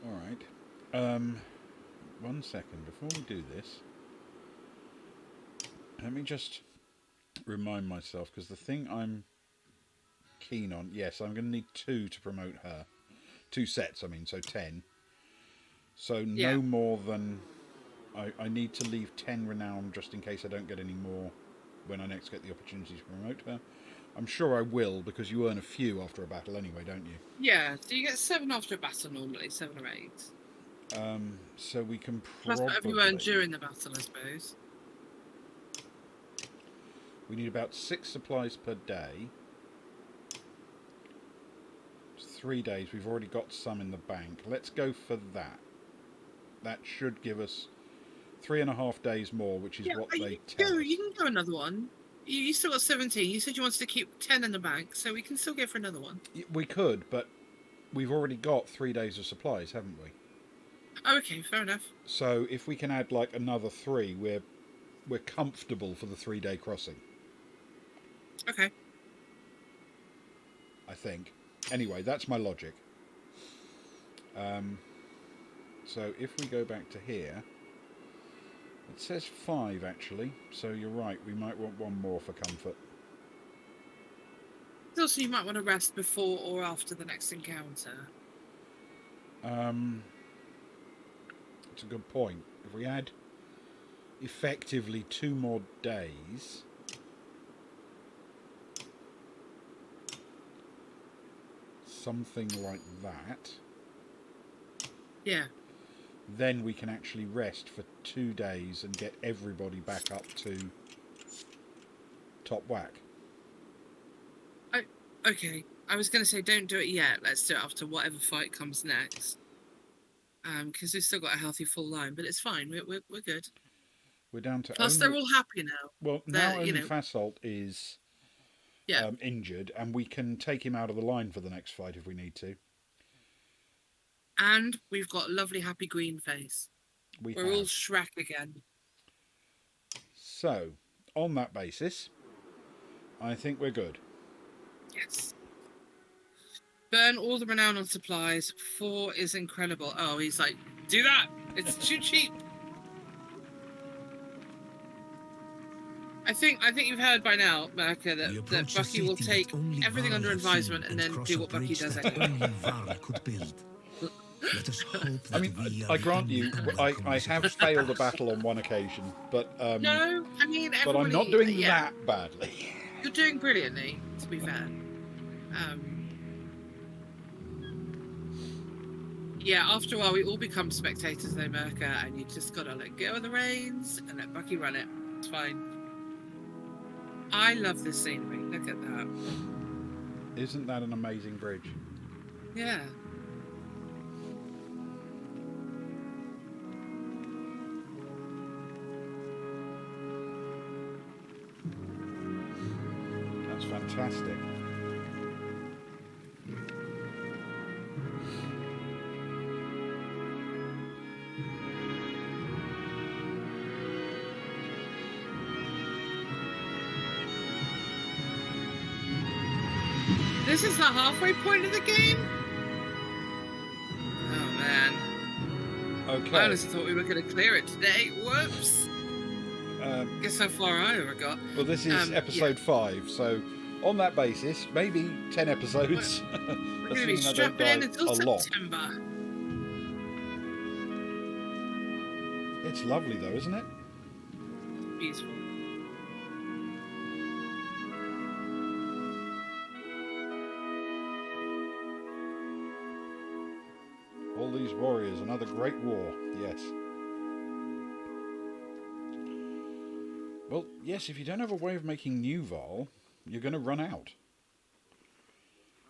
Alright. 1 second. Before we do this, let me just remind myself, because the thing I'm keen on... Yes, I'm going to need 2 to promote her. 2 sets, I mean, so 10. So no more than... I need to leave 10 renown just in case I don't get any more when I next get the opportunity to promote her. I'm sure I will, because you earn a few after a battle anyway, don't you? Yeah, so you get 7 after a battle normally, 7 or 8. So we can Plus probably... whatever you earn during the battle, I suppose. We need about 6 supplies per day. It's 3 days. We've already got some in the bank. Let's go for that. That should give us 3.5 days more, which is what they tell us. You can go another one. You still got 17. You said you wanted to keep 10 in the bank, so we can still go for another one. We could, but we've already got 3 days of supplies, haven't we? Oh, okay, fair enough. So if we can add like another 3, we're comfortable for the 3-day crossing. Okay. I think. Anyway, that's my logic. So if we go back to here, it says 5 actually, so you're right, we might want 1 more for comfort. Also, you might want to rest before or after the next encounter. It's a good point. If we add effectively 2 more days, something like that, yeah, then we can actually rest for 2 days and get everybody back up to top whack. Okay. I was going to say don't do it yet. Let's do it after whatever fight comes next. Because we've still got a healthy full line, but it's fine. We're good. We're down to Plus, they're all happy now. Well, now only Fasolt is injured, and we can take him out of the line for the next fight if we need to. And we've got a lovely happy green face. We're all Shrek again. So, on that basis, I think we're good. Yes. Burn all the renown on supplies. 4 is incredible. Oh, he's like, do that. It's too cheap. I think you've heard by now, Merca, that Bucky will take everything under advisement and then do what Bucky does anyway. Let us hope that I mean, I grant you, I have failed a battle on 1 occasion, but no, I mean, but I'm not doing that badly. You're doing brilliantly, to be fair. Yeah, after a while, we all become spectators, though, Merca, and you just gotta let go of the reins and let Bucky run it. It's fine. I love this scenery. Look at that. Isn't that an amazing bridge? Yeah. That's fantastic. This is the halfway point of the game? Oh, man. Okay. I honestly thought we were going to clear it today. Whoops. Guess how far I ever got. Well, this is episode 5, so on that basis, maybe 10 episodes. We're going to be strapping in until September. It's lovely, though, isn't it? Beautiful. All these warriors, another great war, yes. Well, yes, if you don't have a way of making new Vol, you're going to run out.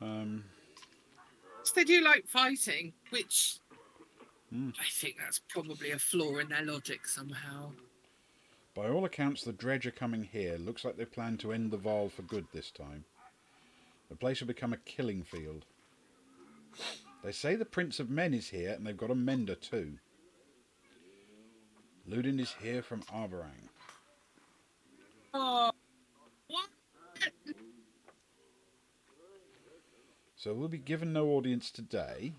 So they do like fighting, which Hmm. I think that's probably a flaw in their logic somehow. By all accounts, the dredge are coming here. Looks like they plan to end the Vol for good this time. The place will become a killing field. They say the Prince of Men is here, and they've got a mender too. Ludin is here from Arborang. Oh, what? So we'll be given no audience today.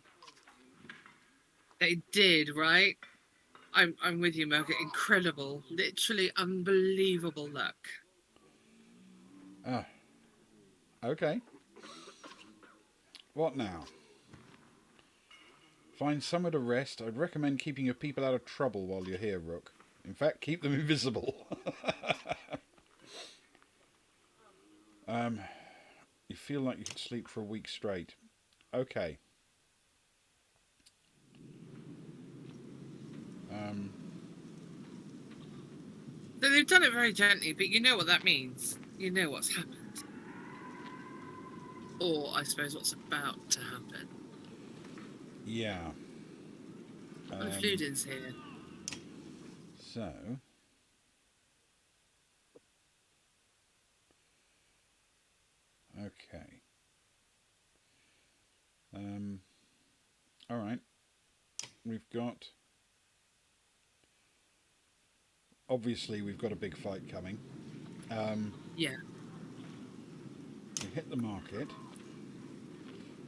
They did, right? I'm with you, Margaret. Incredible. Literally unbelievable luck. Ah, okay. What now? Find somewhere to rest. I'd recommend keeping your people out of trouble while you're here, Rook. In fact, keep them invisible. You feel like you could sleep for a week straight. Okay. So they've done it very gently, but you know what that means. You know what's happened. Or, I suppose, what's about to happen. Yeah. The Fludin's here. So... Okay. Alright. We've got... Obviously, we've got a big fight coming. Yeah. We hit the market.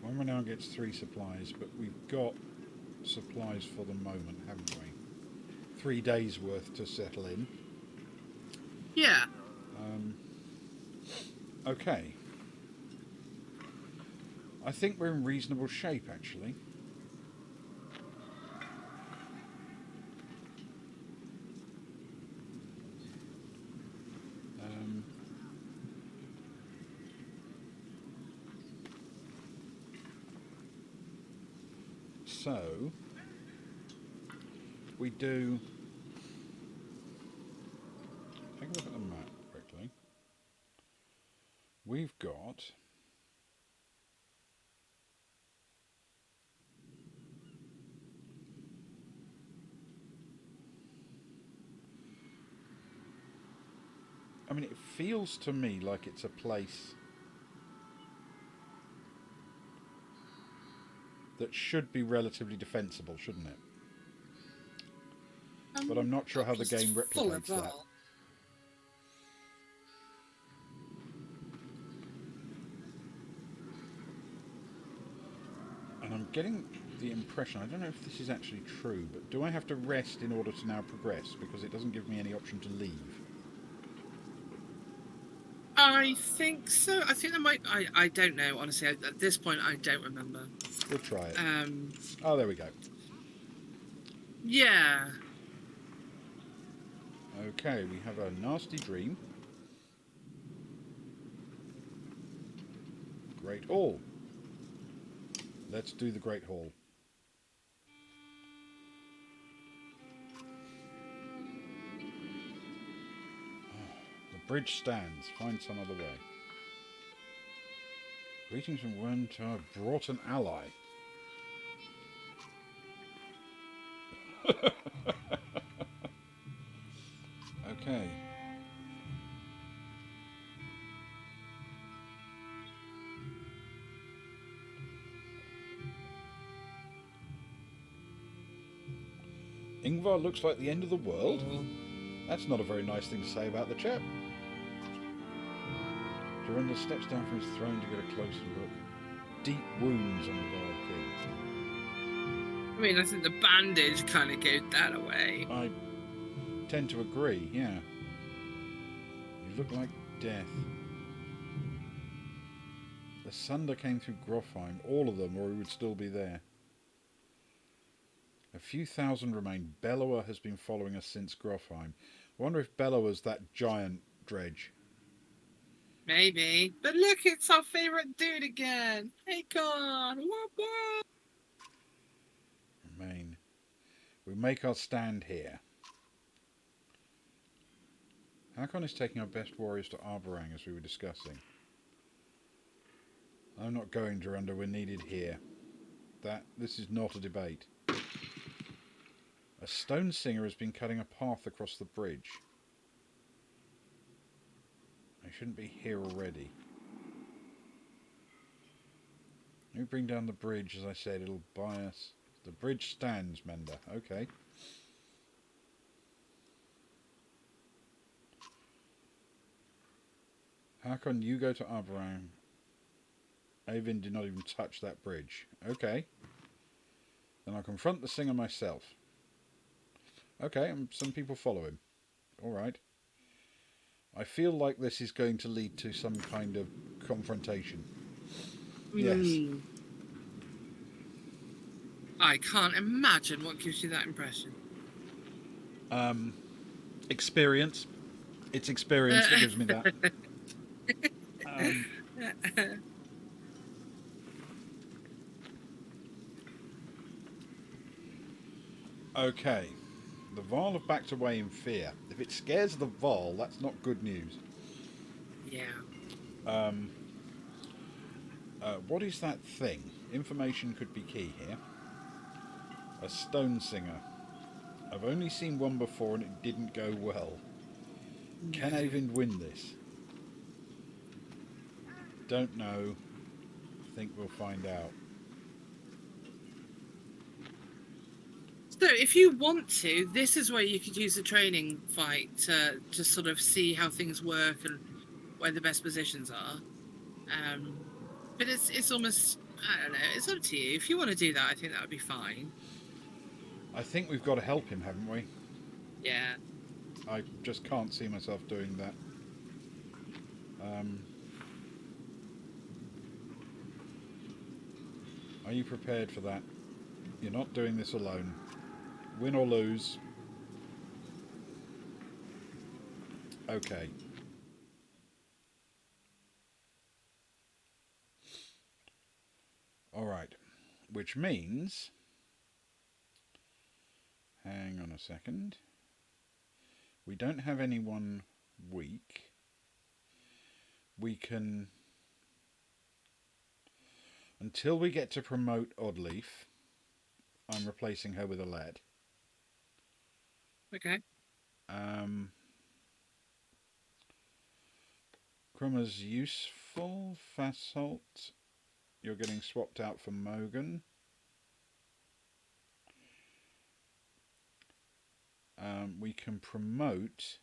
One now gets 3 supplies, but we've got supplies for the moment, haven't we? 3 days worth to settle in. Yeah. Okay. I think we're in reasonable shape, actually. So, we do... Take a look at the map quickly. We've got... I mean, it feels to me like it's a place that should be relatively defensible, shouldn't it? But I'm not sure how the game replicates that. And I'm getting the impression, I don't know if this is actually true, but do I have to rest in order to now progress? Because it doesn't give me any option to leave. I think so. I think there might... I don't know, honestly. At this point, I don't remember. We'll try it. Um, Oh, there we go. yeah. Okay, we have a nasty dream. Great Hall. Let's do the Great Hall. The bridge stands. Find some other way. Greetings from one to have brought an ally. Okay. Ingvar looks like the end of the world? That's not a very nice thing to say about the chap. Durenda steps down from his throne to get a closer look. Deep wounds on the Vile King. I mean, I think the bandage kind of gave that away. I tend to agree, yeah. You look like death. The Sunder came through Grofheim, all of them, or he would still be there. A few thousand remain. Bellower has been following us since Grofheim. I wonder if Bellower's that giant dredge. Maybe. But look, it's our favourite dude again. Hey, God. What? Remain. We make our stand here. Hakon is taking our best warriors to Arborang as we were discussing. I'm not going, Duranda. We're needed here. This is not a debate. A stone singer has been cutting a path across the bridge. I shouldn't be here already. We bring down the bridge, as I said, it'll buy us. The bridge stands, Menda. Okay. Hakon, you go to Arborang. Eyvind did not even touch that bridge. Okay. Then I'll confront the singer myself. Okay, and some people follow him. Alright. I feel like this is going to lead to some kind of confrontation. Yes. I can't imagine what gives you that impression. Experience. It's experience that gives me that. Okay. The Varl have backed away in fear. If it scares the Varl, that's not good news. Yeah. What is that thing? Information could be key here. A stone singer. I've only seen one before and it didn't go well. Can Eyvind win this? Don't know. Think we'll find out. So if you want to, this is where you could use a training fight to sort of see how things work and where the best positions are. But it's almost, I don't know, it's up to you. If you want to do that, I think that would be fine. I think we've got to help him, haven't we? Yeah. I just can't see myself doing that. Are you prepared for that? You're not doing this alone. Win or lose. Okay. Alright. Which means... Hang on a second. We don't have anyone weak. We can... Until we get to promote Oddleaf, I'm replacing her with a lad. Okay. Krummer's useful. Fasalt, you're getting swapped out for Mogan. We can promote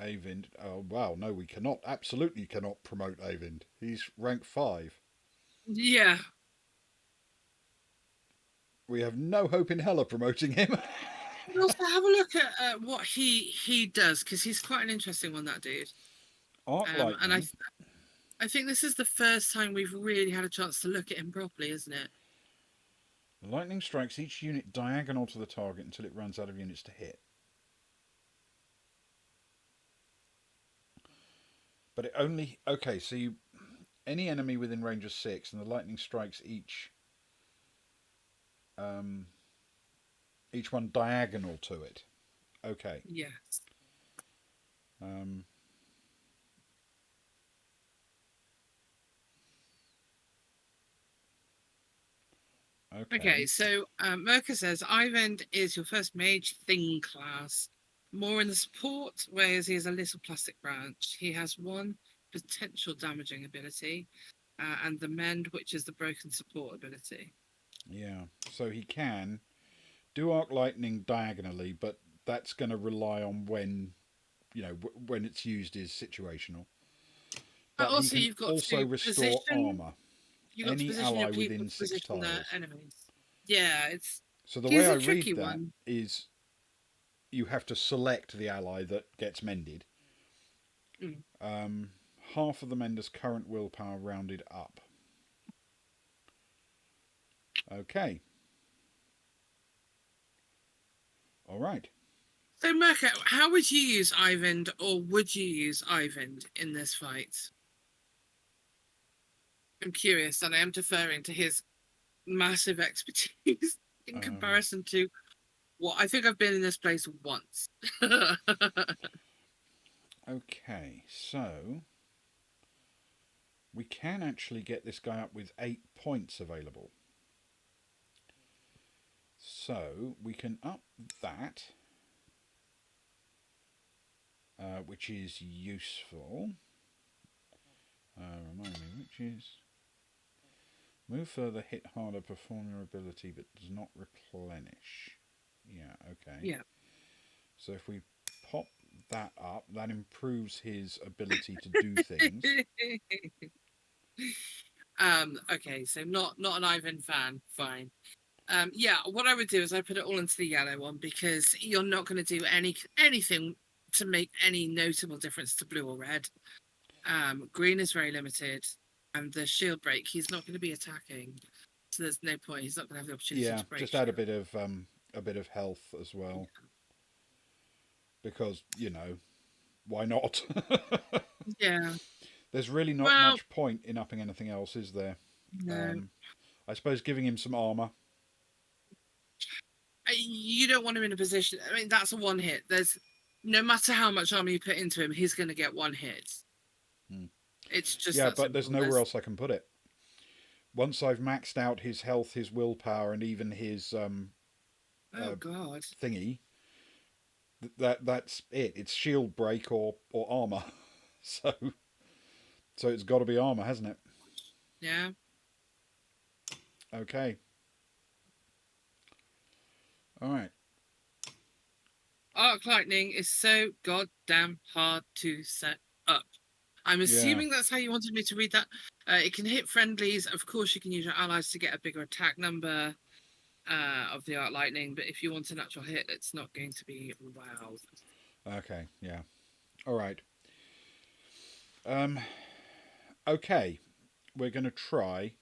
Eyvind. Oh, wow, no, we cannot. Absolutely cannot promote Eyvind. He's rank 5. Yeah. We have no hope in hell of promoting him. But also have a look at what he does, because he's quite an interesting one, that dude. Arc Lightning. And I think this is the first time we've really had a chance to look at him properly, isn't it? Lightning strikes each unit diagonal to the target until it runs out of units to hit. But it only... Okay, so you... Any enemy within range of 6 and the lightning strikes each one diagonal to it. Okay. Yes. Okay, so Merca says Eyvind is your first mage thing class. More in the support, whereas he has a little plastic branch. He has one potential damaging ability, and the mend, which is the broken support ability. Yeah, so he can do Arc Lightning diagonally, but that's going to rely on when, when it's used is situational. But also, you've got also to restore armor. You've got to position ally your people within to 6 position tiles. their enemies. Yeah, it's... So the way I read that is you have to select the ally that gets mended. Half of the mender's current willpower rounded up. Okay. All right. So, Merca, how would you use Eyvind, or would you use Eyvind in this fight? I'm curious, and I am deferring to his massive expertise in comparison to Well, I think I've been in this place once. Okay, so we can actually get this guy up with 8 points available. So we can up that, which is useful. Remind me, which is move further, hit harder, perform your ability, but does not replenish. Yeah, okay. Yeah. So if we pop that up, that improves his ability to do things. Okay, so not an Ivan fan. Fine. Yeah, what I would do is I put it all into the yellow one because you're not going to do anything to make any notable difference to blue or red. Green is very limited, and the shield break, he's not going to be attacking, so there's no point. He's not going to have the opportunity Yeah, to break just add shield. a bit of health as well, because why not? Yeah. There's really not Well, much point in upping anything else, is there? no. I suppose giving him some armor. You don't want him in a position. I mean, that's a one hit. There's no matter how much armor you put into him, he's going to get one hit. Hmm. It's just Yeah, that but there's simple. nowhere else I can put it. Once I've maxed out his health, his willpower, and even his Oh God. thingy, that's it. It's shield break or armor. So it's got to be armor, hasn't it? Yeah. Okay. All right. Arc lightning is so goddamn hard to set up. I'm Yeah. assuming that's how you wanted me to read that. It can hit friendlies. Of course, you can use your allies to get a bigger attack number of the arc lightning. But if you want an actual hit, it's not going to be wow. Okay. Yeah. All right. Okay. We're going to try.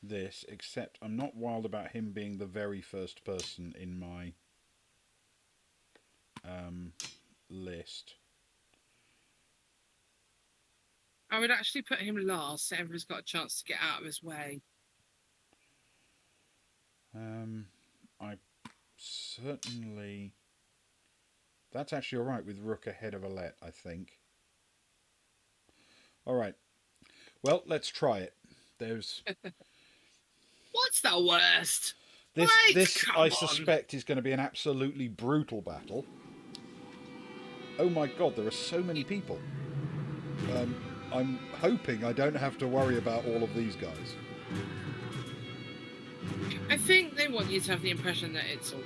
This, except I'm not wild about him being the very first person in my list. I would actually put him last, so everyone's got a chance to get out of his way. I certainly. That's actually all right with Rook ahead of Alette, I think. All right. Well, let's try it. There's What's the worst? this. Right, This come I on. suspect is going to be an absolutely brutal battle. Oh my God! There are so many people. I'm hoping I don't have to worry about all of these guys. I think they want you to have the impression that it's a war.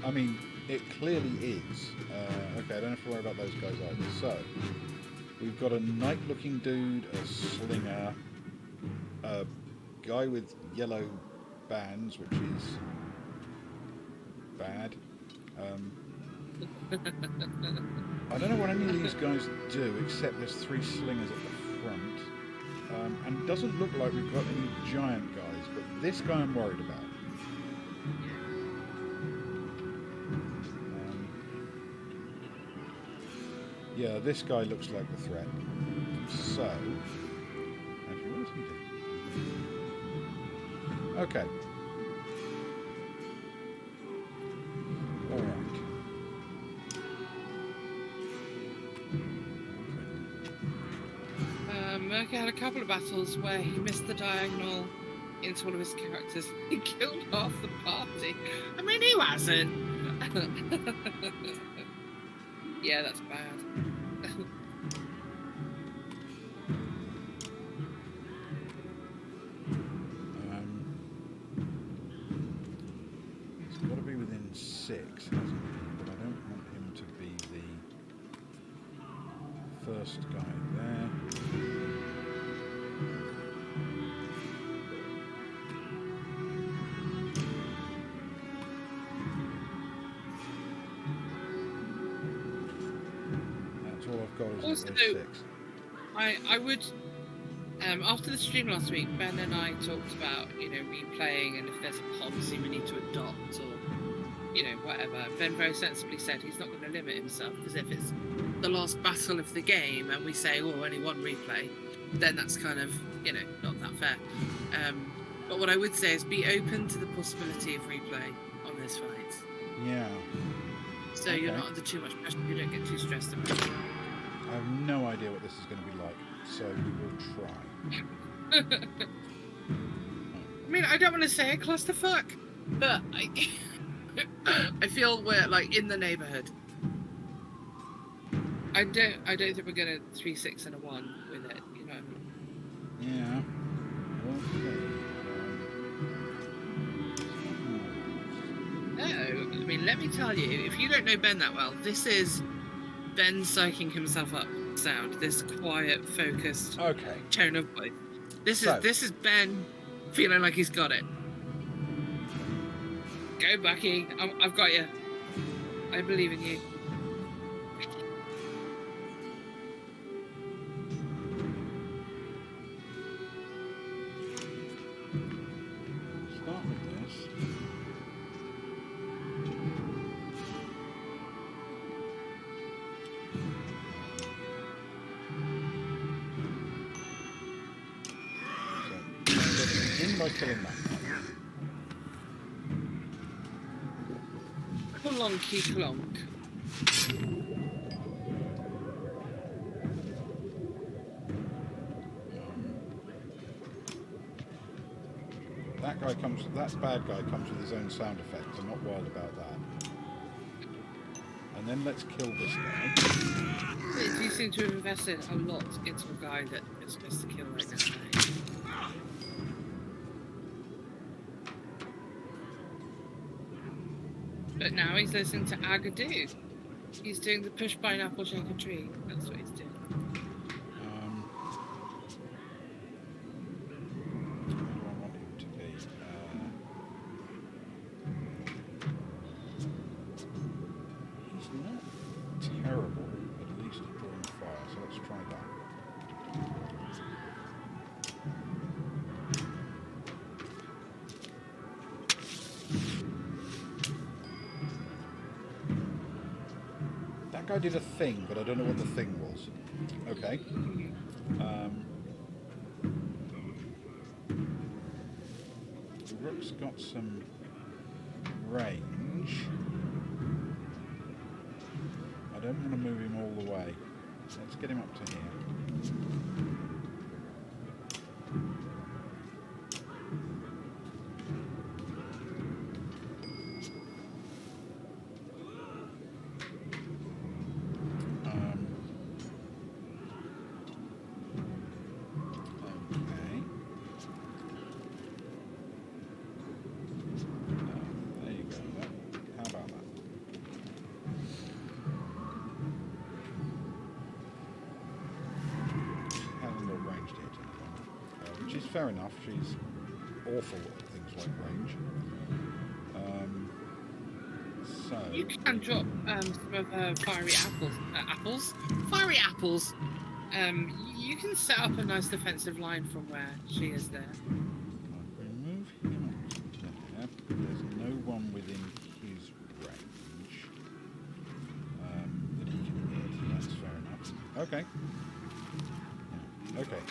I mean, it clearly is. Okay, I don't have to worry about those guys either. So, we've got a knight-looking dude, a slinger, a guy with yellow bands, which is bad. I don't know what any of these guys do, except there's 3 slingers at the front. And it doesn't look like we've got any giant guys, but this guy I'm worried about. Yeah, this guy looks like the threat. So, actually, what does he do? Okay. All right. Merker had a couple of battles where he missed the diagonal into one of his characters. He killed half the party. I mean, who hasn't? Yeah, that's bad. He's got to be within 6, hasn't he? But I don't want him to be the first guy there. That's all I've got is Also, those 6. I would, after the stream last week, Ben and I talked about, replaying and if there's a policy we need to adopt or, whatever. Ben very sensibly said he's not going to limit himself because if it's the last battle of the game and we say, oh, only one replay, then that's kind of, not that fair. But what I would say is be open to the possibility of replay on this fight. Yeah. So you're not under too much pressure, you don't get too stressed about it. I have no idea what this is going to be like, so we will try. I mean, I don't want to say a clusterfuck, but I feel we're like in the neighbourhood. I don't think we're gonna 3, 6, and a 1 with it. You know what I mean? Yeah. No, I mean, let me tell you, if you don't know Ben that well, this is Ben psyching himself up sound. This quiet, focused tone of voice. This is Ben feeling like he's got it. Go, Bucky. I've got you. I believe in you. Start with this. So, begin by killing that. Clonky clonk. That bad guy comes with his own sound effects. I'm not wild about that. And then let's kill this guy. You seem to have invested a lot into a guy that is supposed to kill right now. But now he's listening to Agadoo. He's doing the push pineapple shake a tree. That's what he's doing. I did a thing, but I don't know what the thing was. Okay. The rook's got some range. I don't want to move him all the way. Let's get him up to here. Fair enough, she's awful at things like range. So you can drop some of her fiery apples. Fiery apples. You can set up a nice defensive line from where she is there. Remove him there. There's no one within his range that he can hit. That's fair enough. Okay. Yeah. Okay.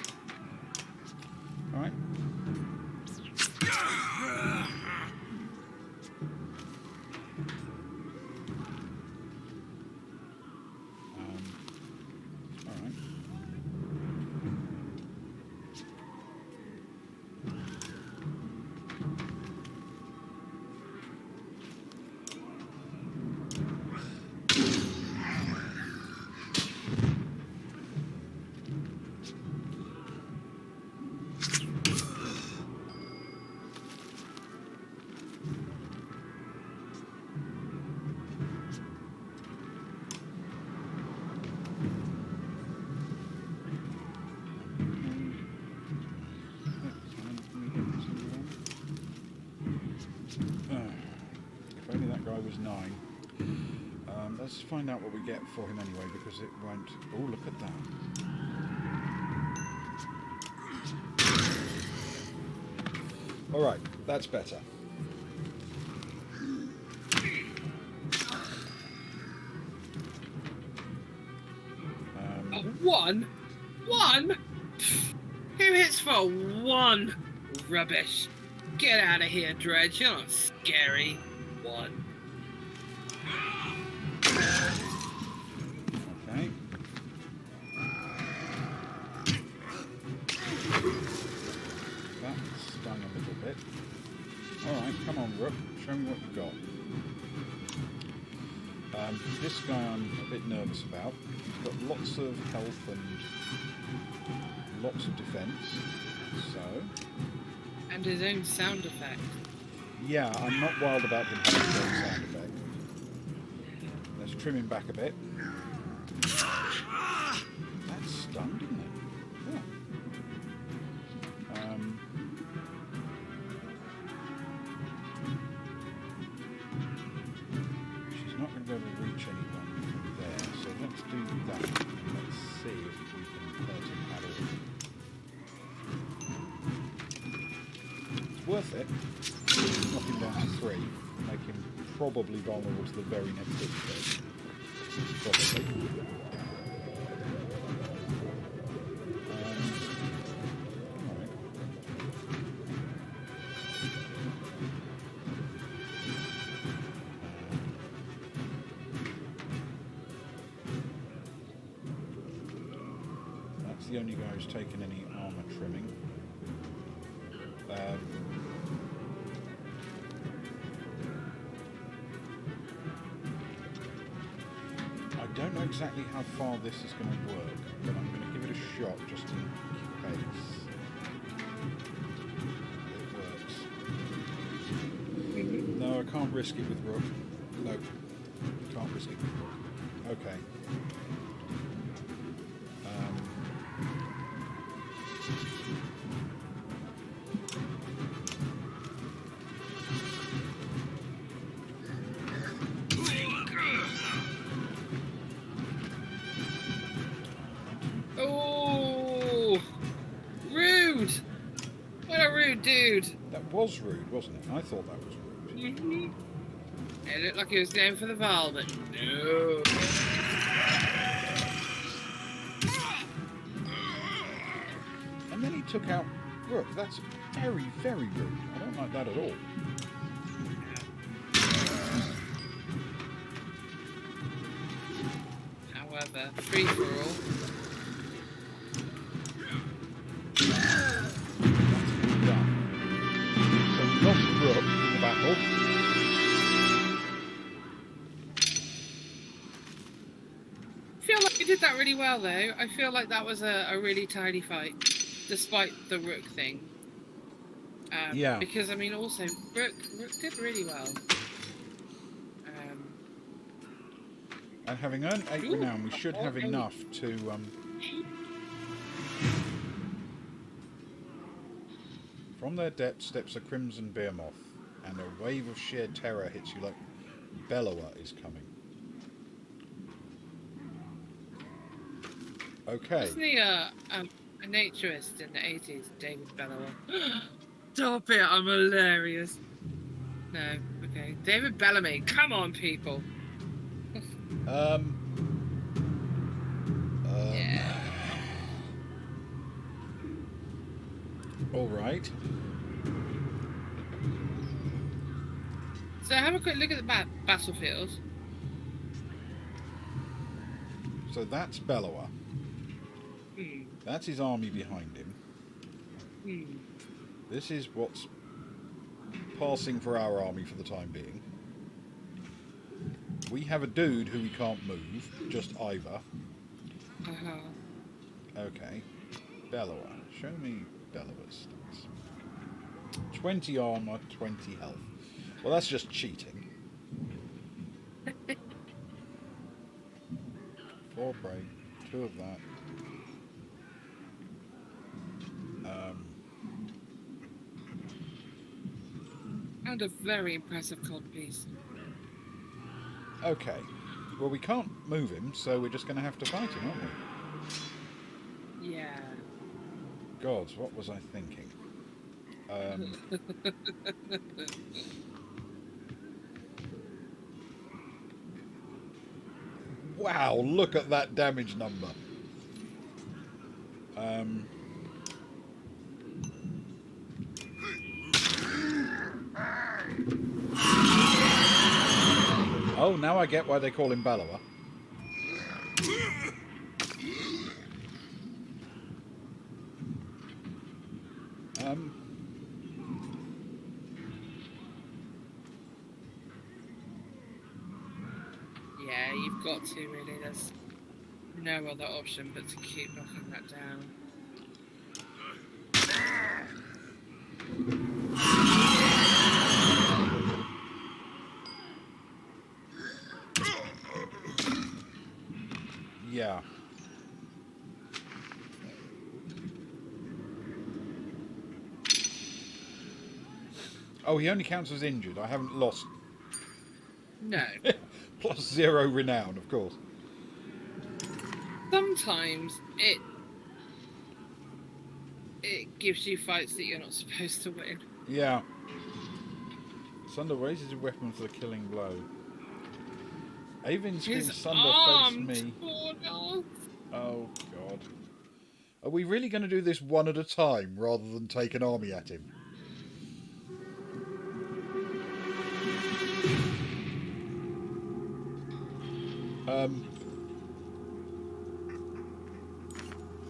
All right. If only that guy was 9. Let's find out what we get for him anyway, because it won't... Oh, look at that. Alright, that's better. One? 2 hits for 1. Rubbish. Get out of here, Dredge. You're not scary. 1. Okay. That stung a little bit. Alright, come on, Rook. Show me what you've got. This guy I'm a bit nervous about. He's got lots of health and lots of defense. So... And his own sound effect. Yeah, I'm not wild about him having his own sound effect. Let's trim him back a bit. That stung, didn't it? Yeah. She's not going to be able to reach anyone from there, so let's do that. And let's see if we can hurt him at all. It's worth it. Knock him down to 3. Make him probably vulnerable to the very next hit. Probably. Alright. That's the only guy who's taken any armour trimming. I don't know exactly how far this is going to work, but I'm going to give it a shot just in case it works. No, I can't risk it with Rook. No, can't risk it with Rook. Okay. Oh, rude! What a rude dude. That was rude, wasn't it? I thought that was rude. Mm-hmm. It looked like he was going for the Val, but no. And then he took out Rook. That's very, very rude. I don't like that at all. However, free for all. That's been done. So we lost Rook in the battle. I feel like we did that really well, though. I feel like that was a really tidy fight, despite the Rook thing. Yeah. Because, I mean, also, Rook did really well. And having earned 8 renown, we should have enough to... From their depths steps a crimson bear moth, and a wave of sheer terror hits you like Bellower is coming. Okay. Wasn't he a naturist in the 80s, David Bellower? Stop it, I'm hilarious. No, okay. David Bellamy, come on, people. Yeah. All right. So have a quick look at the battlefield. So that's Bellower. That's his army behind him. This is what's passing for our army for the time being. We have a dude who we can't move, just Ivor. Okay. Bellower. Show me Bellower's stats. 20 armour, 20 health. Well, that's just cheating. 4 break, 2 of that. And a very impressive codpiece. Okay. Well, we can't move him, so we're just going to have to fight him, aren't we? Yeah. Gods, what was I thinking? Wow, look at that damage number. Oh, now I get why they call him Bellower. Yeah, you've got to really. There's no other option but to keep knocking that down. Yeah. Oh, he only counts as injured. I haven't lost. No. Plus 0 renown, of course. Sometimes it gives you fights that you're not supposed to win. Yeah. Sunder raises his weapon for the killing blow. Avin screams, His Sunder, face arm me. torn off. Oh, God. Are we really going to do this one at a time rather than take an army at him?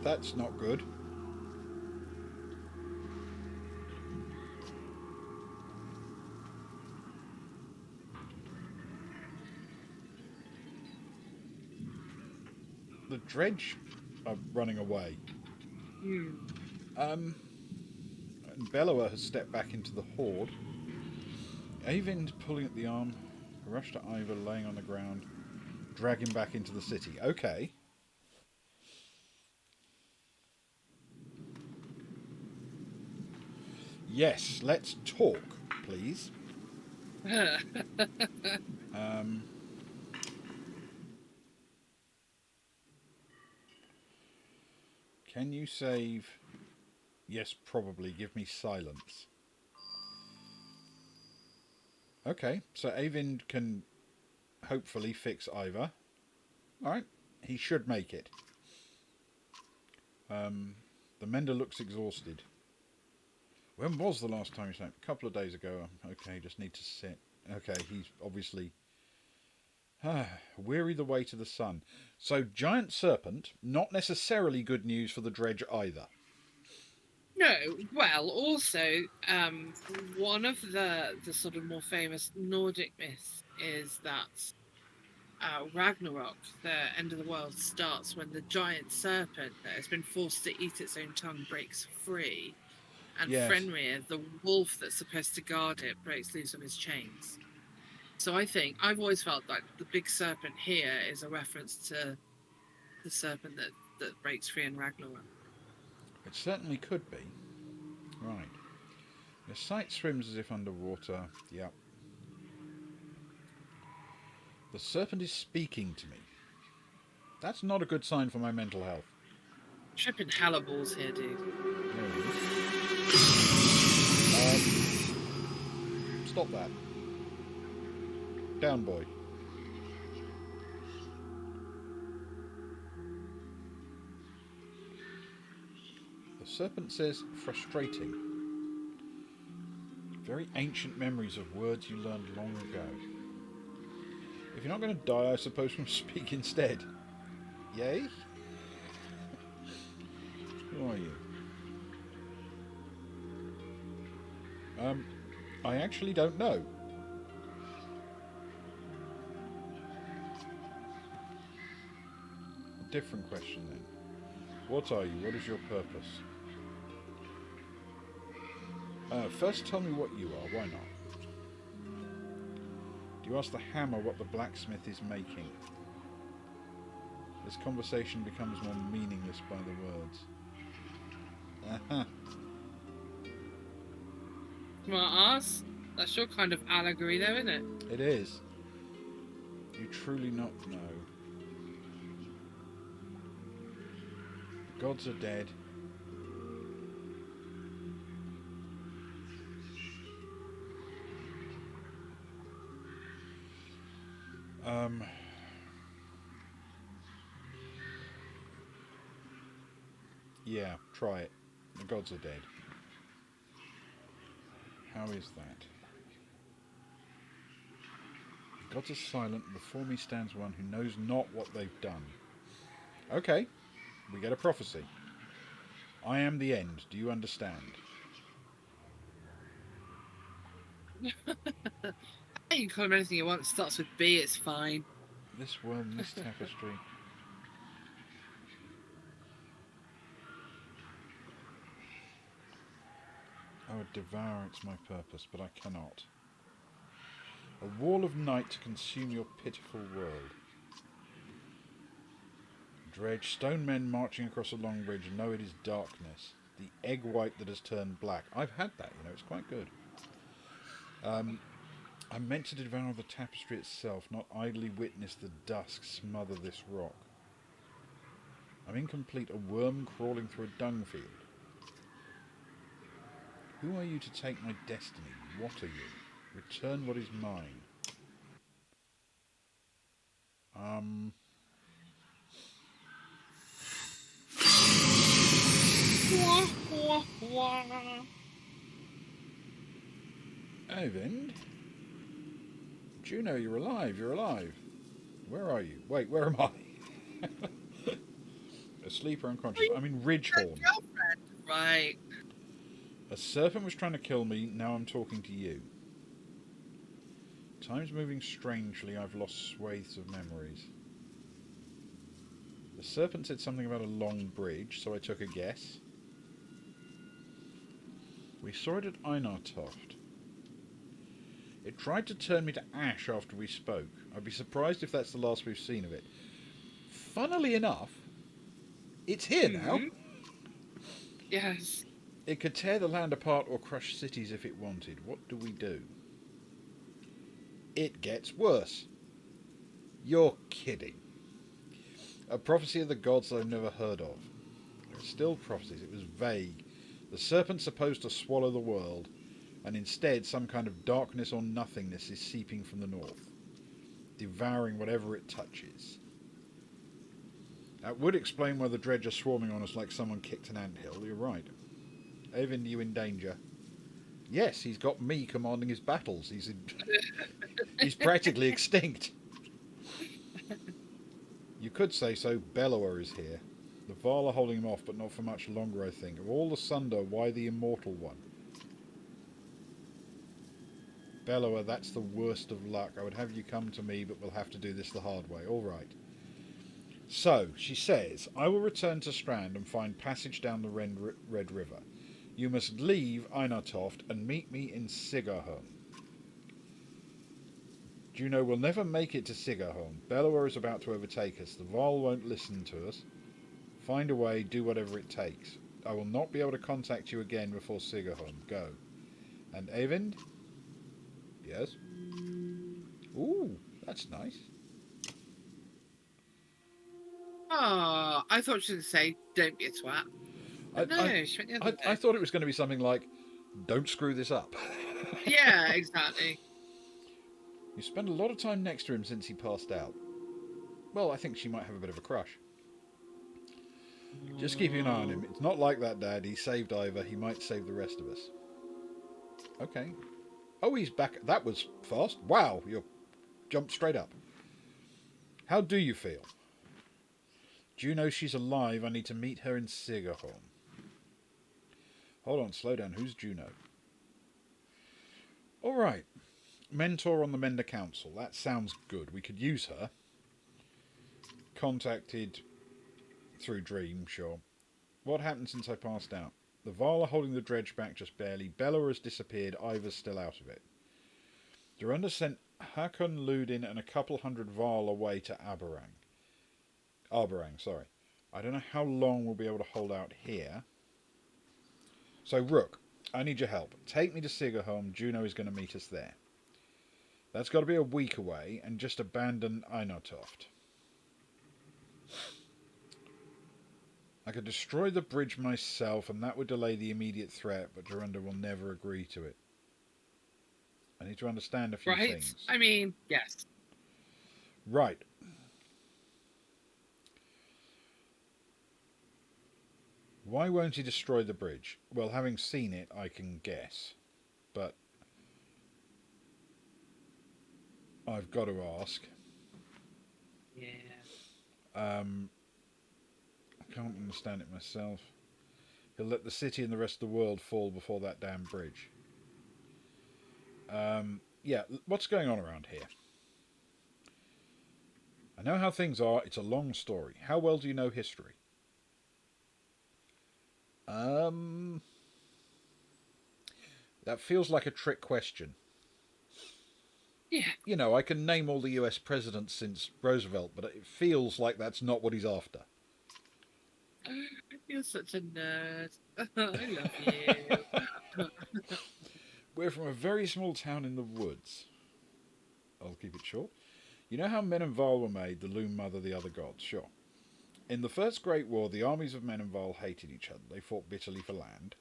That's not good. The dredge are running away. And Bellower has stepped back into the horde. Avin's pulling at the arm. A rush to Ivor, laying on the ground. Drag him back into the city. Okay. Yes, let's talk, please. Can you save... Yes, probably. Give me silence. Okay, so Avin can hopefully fix Ivor. Alright, he should make it. The mender looks exhausted. When was the last time you slept? A couple of days ago. Okay, just need to sit. Okay, he's obviously... weary the way to the sun. So, giant serpent, not necessarily good news for the dredge either. No, well, also, one of the sort of more famous Nordic myths is that Ragnarok, the end of the world, starts when the giant serpent that has been forced to eat its own tongue breaks free, and Yes. Fenrir, the wolf that's supposed to guard it, breaks loose of his chains. So I think I've always felt like the big serpent here is a reference to the serpent that breaks free in Ragnarok. It certainly could be. Right. Your sight swims as if underwater. Yep. The serpent is speaking to me. That's not a good sign for my mental health. Tripping hellebores here, dude. There it is. Stop that. Down, boy. The serpent says, frustrating. Very ancient memories of words you learned long ago. If you're not going to die, I suppose we'll speak instead. Yay? Who are you? I actually don't know. A different question then. What are you? What is your purpose? First tell me what you are. Why not? Do you ask the hammer what the blacksmith is making? This conversation becomes more meaningless by the words. Uh-huh. Smart ass. That's your kind of allegory, though, isn't it? It is. You truly not know. The gods are dead. Yeah, try it. The gods are dead. How is that? The Gods are silent, and before me stands one who knows not what they've done. Okay, we get a prophecy. I am the end, do you understand? You can call him anything you want. It starts with B. It's fine. This world and this tapestry. I would devour its my purpose, but I cannot. A wall of night to consume your pitiful world. Dredge, stone men marching across a long ridge know it is darkness. The egg white that has turned black. I've had that, it's quite good. I'm meant to devour the tapestry itself, not idly witness the dusk smother this rock. I'm incomplete, a worm crawling through a dung field. Who are you to take my destiny? What are you? Return what is mine. Eyvind? Juno, you're alive, Where are you? Wait, where am I? Asleep or unconscious? I'm in Ridgehorn. Right. A serpent was trying to kill me, now I'm talking to you. Time's moving strangely, I've lost swathes of memories. The serpent said something about a long bridge, so I took a guess. We saw it at Einartoft. It tried to turn me to ash after we spoke. I'd be surprised if that's the last we've seen of it. Funnily enough, it's here now. Yes. It could tear the land apart or crush cities if it wanted. What do? It gets worse. You're kidding. A prophecy of the gods that I've never heard of. There are still prophecies. It was vague. The serpent's supposed to swallow the world, and instead some kind of darkness or nothingness is seeping from the north, devouring whatever it touches. That would explain why the dredge are swarming on us like someone kicked an anthill. You're right. Eyvind, you in danger? Yes, he's got me commanding his battles. He's practically extinct. You could say so. Bellower is here. The Val are holding him off, but not for much longer, I think. Of all the Sunder, why the immortal one? Bellower, that's the worst of luck. I would have you come to me, but we'll have to do this the hard way. All right. So, she says, I will return to Strand and find passage down the Red River. You must leave Einartoft and meet me in Sigarholm. Juno will never make it to Sigarholm. Bellower is about to overtake us. The Val won't listen to us. Find a way, do whatever it takes. I will not be able to contact you again before Sigarholm. Go. And Eyvind? Yes? Ooh, that's nice. Oh, I thought she was going to say, don't be a twat. But no, she went the other way. I thought it was going to be something like, don't screw this up. Yeah, exactly. You spent a lot of time next to him since he passed out. Well, I think she might have a bit of a crush. Just keeping an eye on him. It's not like that, Dad. He saved Ivor. He might save the rest of us. Okay. Oh, he's back. That was fast. Wow, you jumped straight up. How do you feel? Do you know she's alive? I need to meet her in Sigarholm. Hold on, slow down. Who's Juno? All right. Mentor on the Mender Council. That sounds good. We could use her. Contacted through Dream, sure. What happened since I passed out? The Val are holding the dredge back just barely. Bellower has disappeared. Ivor's still out of it. Durunda sent Hakon Ludin and a couple hundred Val away to Arberang, sorry. I don't know how long we'll be able to hold out here. So, Rook, I need your help. Take me to Sigarholm. Juno is going to meet us there. That's got to be a week away, and just abandon Einartoft. I could destroy the bridge myself, and that would delay the immediate threat, but Durunda will never agree to it. I need to understand a few things. I mean, yes. Right. Why won't he destroy the bridge? Well, having seen it, I can guess. But I've got to ask. Yeah. I can't understand it myself. He'll let the city and the rest of the world fall before that damn bridge. Yeah, what's going on around here? I know how things are. It's a long story. How well do you know history? That feels like a trick question. Yeah. You know, I can name all the US presidents since Roosevelt, but it feels like that's not what he's after. You're such a nerd. I love you. We're from a very small town in the woods. I'll keep it short. You know how Men and Val were made, the Loom Mother, the other gods? Sure. In the First Great War, the armies of Men and Val hated each other. They fought bitterly for land.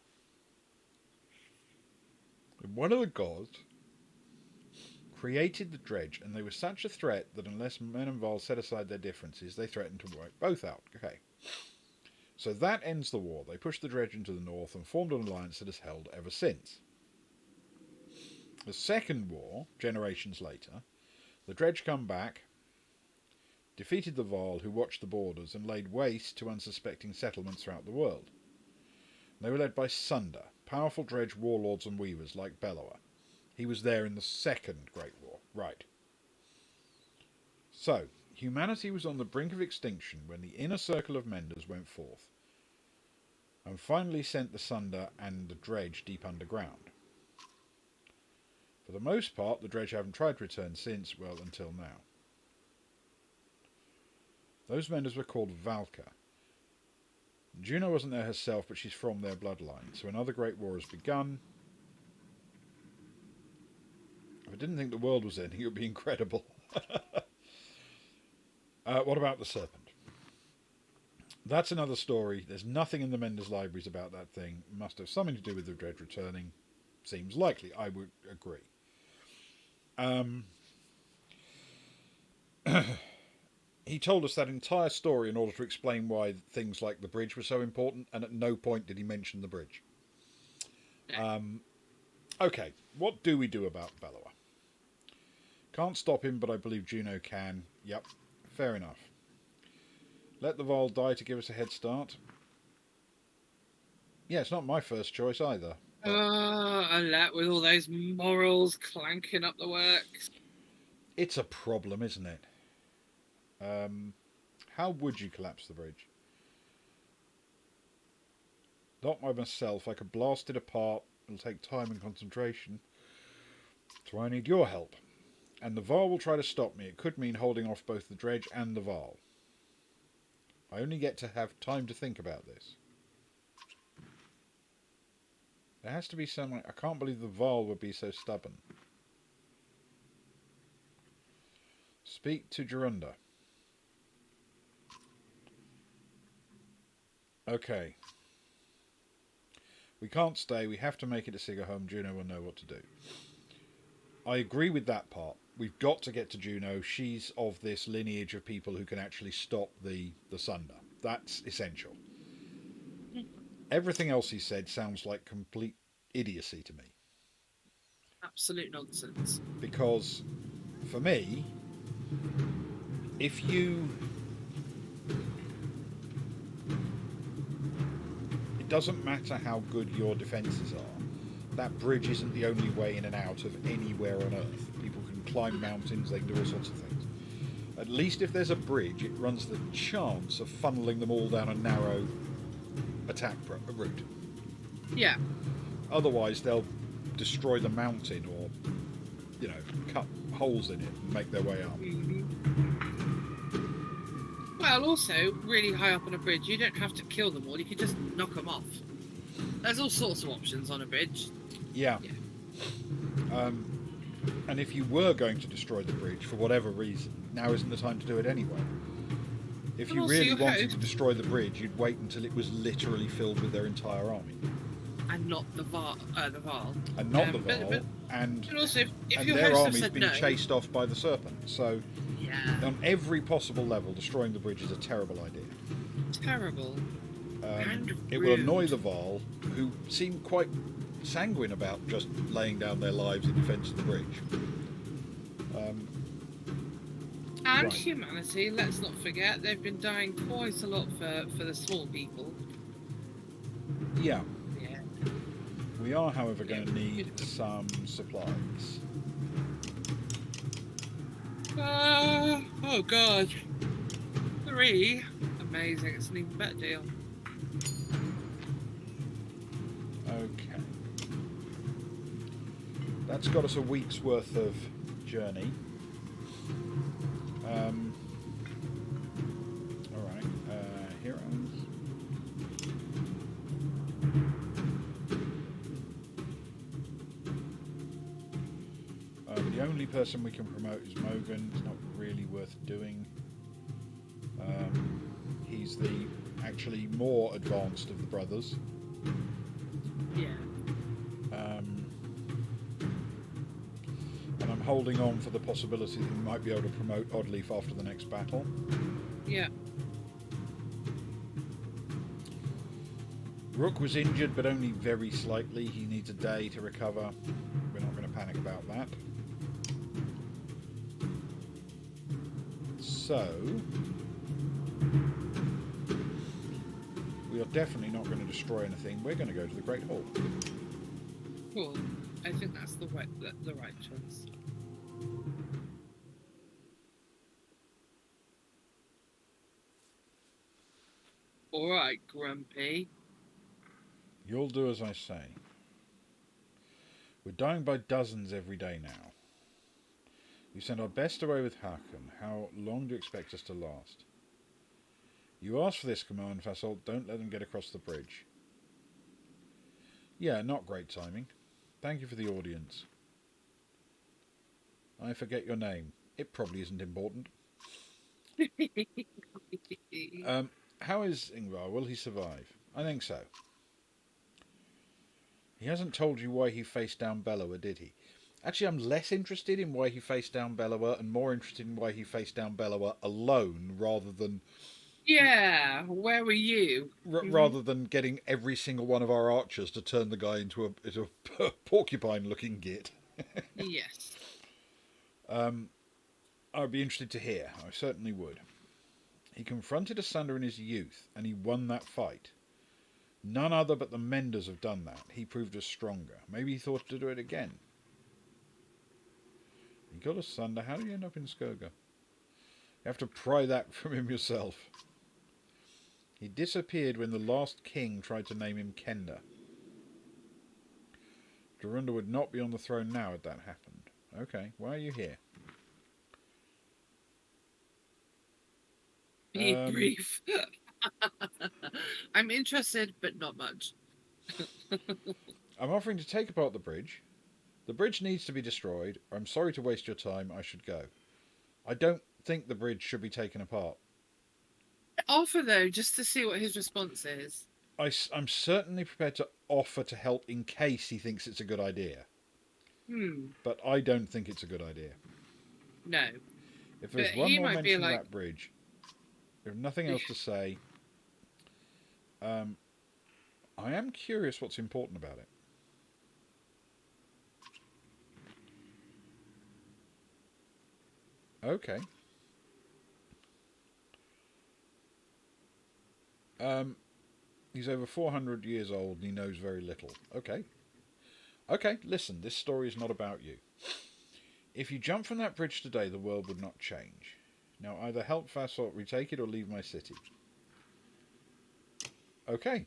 And one of the gods created the dredge, and they were such a threat that unless Men and Val set aside their differences, they threatened to wipe both out. Okay. So that ends the war. They pushed the dredge into the north and formed an alliance that has held ever since. The Second War, generations later, the dredge come back, defeated the Val, who watched the borders, and laid waste to unsuspecting settlements throughout the world. They were led by Sunder, powerful dredge warlords and weavers like Bellower. He was there in the Second Great War. Right. So, humanity was on the brink of extinction when the inner circle of Menders went forth and finally sent the Sunder and the dredge deep underground. For the most part, the dredge haven't tried to return since, well, until now. Those Menders were called Valka. Juno wasn't there herself, but she's from their bloodline, so another great war has begun. If I didn't think the world was ending, it would be incredible. What about the serpent? That's another story. There's nothing in the Menders libraries about that thing. Must have something to do with the dredge returning. Seems likely. I would agree. He told us that entire story in order to explain why things like the bridge were so important, and at no point did he mention the bridge. Okay, what do we do about Bellower? Can't stop him, but I believe Juno can. Yep, fair enough. Let the Val die to give us a head start. Yeah, it's not my first choice either. And that with all those morals clanking up the works. It's a problem, isn't it? How would you collapse the bridge? Not by myself. I could blast it apart. It'll take time and concentration. So I need your help. And the Val will try to stop me. It could mean holding off both the dredge and the Val. I only get to have time to think about this. There has to be some... I can't believe the Val would be so stubborn. Speak to Jorunda. Okay. We can't stay. We have to make it to Siga home. Juno will know what to do. I agree with that part. We've got to get to Juno. She's of this lineage of people who can actually stop the Sunder. That's essential. Everything else he said sounds like complete idiocy to me. Absolute nonsense. Because, for me, if you... It doesn't matter how good your defences are. That bridge isn't the only way in and out of anywhere on Earth. People can climb mountains, they can do all sorts of things. At least if there's a bridge, it runs the chance of funneling them all down a narrow attack route. Yeah. Otherwise, they'll destroy the mountain or, you know, cut holes in it and make their way up. Well, also, really high up on a bridge, you don't have to kill them all. You can just knock them off. There's all sorts of options on a bridge. Yeah. And if you were going to destroy the bridge for whatever reason, now isn't the time to do it anyway. If you really wanted to destroy the bridge, you'd wait until it was literally filled with their entire army. And not the Val. And not the Val. And also, if and your their host army's said been no, chased off by the serpent. So, yeah, on every possible level, destroying the bridge is a terrible idea. Terrible. And it will annoy the Val, who seem quite sanguine about just laying down their lives in defence of the bridge. And Right. humanity, let's not forget, they've been dying quite a lot for the small people. Yeah. Yeah. We are, however, Yeah. going to need some supplies. Oh god. 3. Amazing, it's an even better deal. Okay. That's got us a week's worth of journey. Alright. Heroes. The only person we can promote is Mogan. It's not really worth doing. He's the actually more advanced of the brothers. Yeah. And I'm holding on for the possibility that we might be able to promote Oddleaf after the next battle. Yeah. Rook was injured, but only very slightly. He needs a day to recover. We're not going to panic about that. So, we are definitely not going to destroy anything. We're going to go to the Great Hall. Cool. I think that's the right choice. Alright, Grumpy. You'll do as I say. We're dying by dozens every day now. We send our best away with Haken. How long do you expect us to last? You asked for this command, Fassel. Don't let them get across the bridge. Yeah, not great timing. Thank you for the audience. I forget your name. It probably isn't important. How is Ingvar? Will he survive? I think so. He hasn't told you why he faced down Bellower, did he? Actually, I'm less interested in why he faced down Bellower and more interested in why he faced down Bellower alone rather than... Yeah, where were you? Rather than getting every single one of our archers to turn the guy into a porcupine-looking git. Yes. I'd be interested to hear. I certainly would. He confronted Asunder in his youth, and he won that fight. None other but the Menders have done that. He proved us stronger. Maybe he thought to do it again. He got Asunder. How did he end up in Skoga? You have to pry that from him yourself. He disappeared when the last king tried to name him Kenda. Jorunda would not be on the throne now had that happened. Okay, why are you here? Be brief. I'm interested, but not much. I'm offering to take apart the bridge. The bridge needs to be destroyed. I'm sorry to waste your time. I should go. I don't think the bridge should be taken apart. Offer, though, just to see what his response is. I'm certainly prepared to offer to help in case he thinks it's a good idea. But I don't think it's a good idea. No. If there's one more mention of that bridge, we have nothing else to say. I am curious what's important about it. Okay. He's over 400 years old and he knows very little. Okay. Okay, listen, this story is not about you. If you jump from that bridge today, the world would not change. Now, either help Fassort retake it or leave my city. Okay.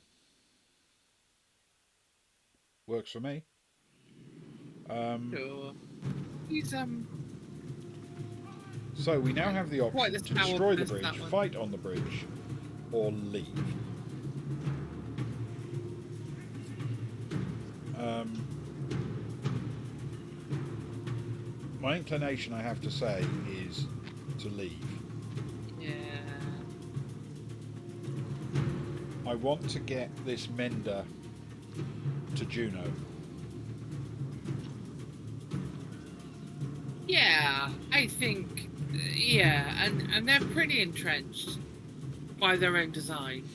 Works for me. Sure. He's, So we now have the option to destroy the bridge, fight on the bridge, or leave. My inclination, I have to say, is to leave. Yeah. I want to get this Mender to Juno. Yeah, I think, yeah, and they're pretty entrenched by their own design.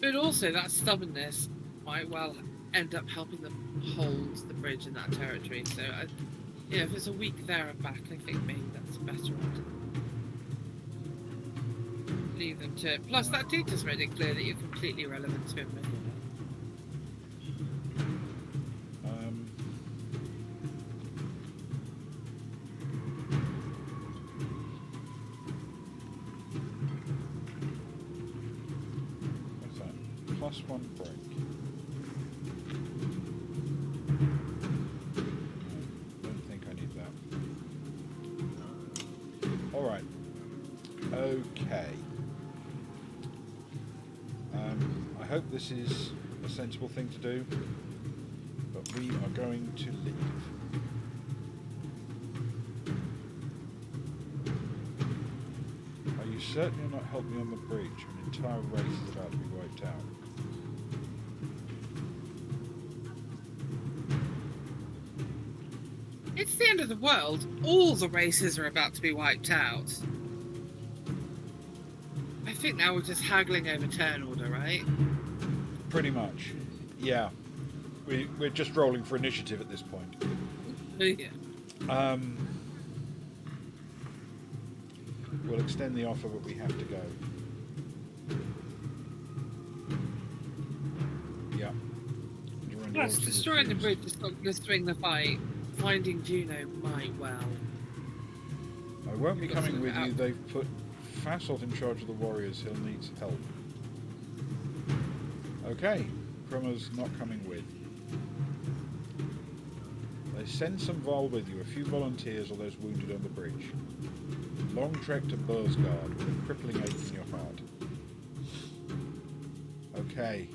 But also that stubbornness might well end up helping them hold the bridge in that territory. So Yeah, if it's a week there and back, I think maybe that's a better idea. Leave them to it. Plus, that data's made it clear that you're completely irrelevant to him anyway. What's that? +1 break. Don't think I need that. Alright. Okay. I hope this is a sensible thing to do, but we are going to leave. Are you certain you'll not help me on the bridge? An entire race is about to be wiped out. It's the end of the world. All the races are about to be wiped out. I think now we're just haggling over turn order, right? Pretty much. Yeah. We're just rolling for initiative at this point. Yeah. We'll extend the offer, but we have to go. Yeah. Plus, destroying the bridge is not going to swing the fight. Finding Juno might well. I won't be coming with you. They've put Fasselt in charge of the warriors. He'll need help. Okay. Krummer's not coming with. They send some Vol with you, a few volunteers or those wounded on the bridge. Long trek to Bursgard with a crippling ache in your heart. Okay.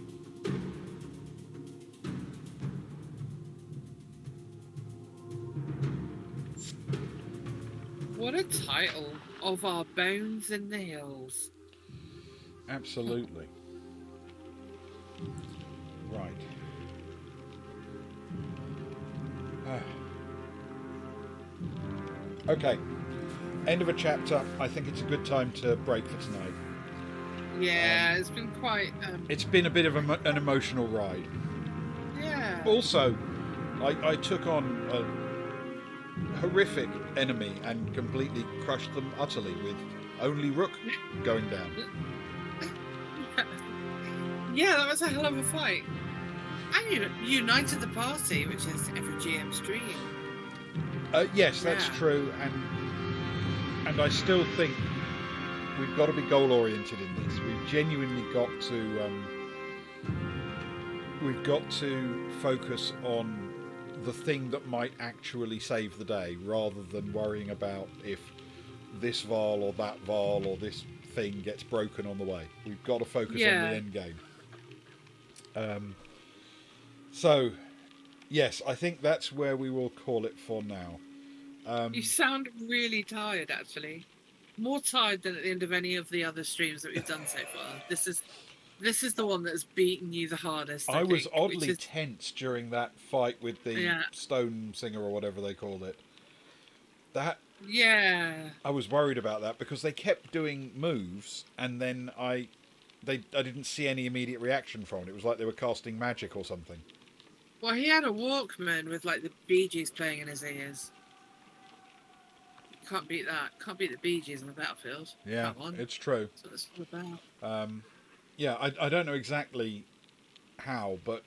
What a title. Of Our Bones in the Hills. Absolutely. Right. Okay. End of a chapter. I think it's a good time to break for tonight. Yeah, it's been quite... It's been a bit of an emotional ride. Yeah. Also, I took on a horrific enemy and completely crushed them utterly with only Rook going down. Yeah, that was a hell of a fight. And you united the party, which is every GM's dream. Yes, that's true, and I still think we've got to be goal oriented in this. We've genuinely got to focus on the thing that might actually save the day, rather than worrying about if this Varl or that Varl or this thing gets broken on the way. We've got to focus on the end game. So, yes, I think that's where we will call it for now. You sound really tired, actually. More tired than at the end of any of the other streams that we've done so far. This is the one that's beaten you the hardest. I was oddly tense during that fight with the stone singer or whatever they called it. I was worried about that because they kept doing moves and then I didn't see any immediate reaction from it. It was like they were casting magic or something. Well, he had a Walkman with like the Bee Gees playing in his ears. Can't beat that. Can't beat the Bee Gees on the battlefield. Yeah, it's true. That's what it's all about. Yeah, I don't know exactly how, but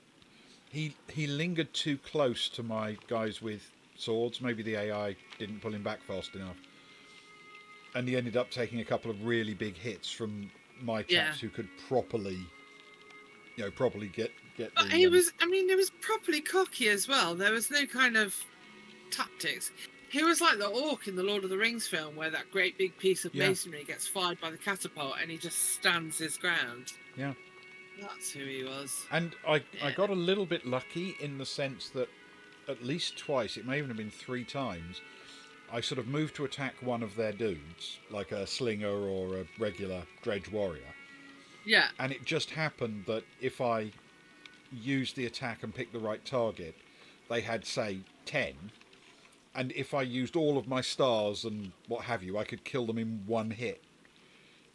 he lingered too close to my guys with swords. Maybe the AI didn't pull him back fast enough. And he ended up taking a couple of really big hits from my chaps who could properly get But he was properly cocky as well. There was no kind of tactics. He was like the orc in the Lord of the Rings film where that great big piece of masonry gets fired by the catapult and he just stands his ground. Yeah. That's who he was. And I got a little bit lucky in the sense that at least twice, it may even have been 3 times, I sort of moved to attack one of their dudes, like a slinger or a regular dredge warrior. Yeah. And it just happened that if I used the attack and picked the right target, they had, say, 10. And if I used all of my stars and what have you, I could kill them in 1 hit.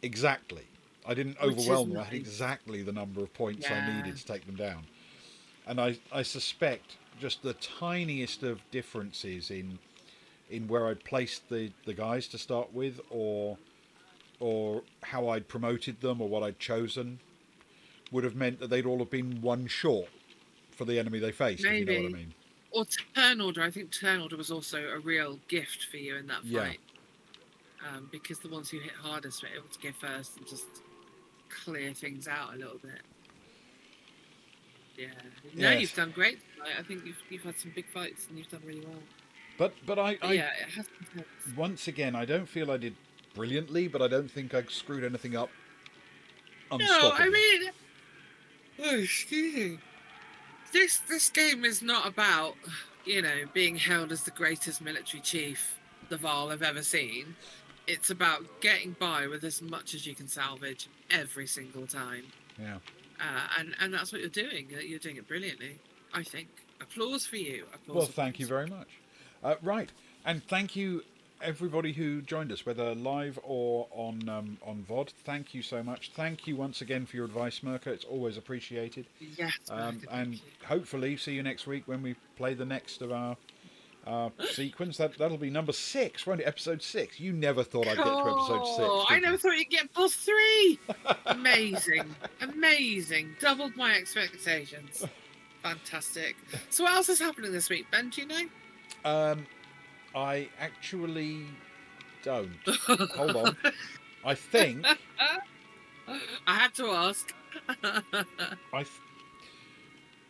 Exactly. I didn't overwhelm them. I had exactly the number of points I needed to take them down. And I suspect just the tiniest of differences in in where I'd placed the guys to start with, or how I'd promoted them, or what I'd chosen, would have meant that they'd all have been one short for the enemy they faced, if you know what I Maybe. mean. Or turn order. I think turn order was also a real gift for you in that Yeah. fight. Because the ones who hit hardest were able to go first and just clear things out a little bit. Yeah. No, Yes. you've done great tonight. I think you've had some big fights and you've done really well. But I Yeah, it has been tense. once again, I don't feel I did brilliantly, but I don't think I screwed anything up No, I unstoppably. mean, oh, excuse me. This game is not about, being hailed as the greatest military chief the Val have ever seen. It's about getting by with as much as you can salvage every single time. Yeah. And that's what you're doing. You're doing it brilliantly, I think. Applause for you. Well, Applause. thank you very much. Right, and thank you everybody who joined us, whether live or on VOD. Thank you so much. Thank you once again for your advice, Mirka. It's always appreciated. Yes, Margaret, And thank you. hopefully see you next week when we play the next of our sequence. That'll be number 6. We're on to episode 6. You never thought I'd get to episode 6. Oh, I did never you? thought you'd get past 3. Amazing. Amazing. Doubled my expectations. Fantastic. So what else is happening this week, Ben? Do you know? I actually don't. Hold on. I think I had to ask.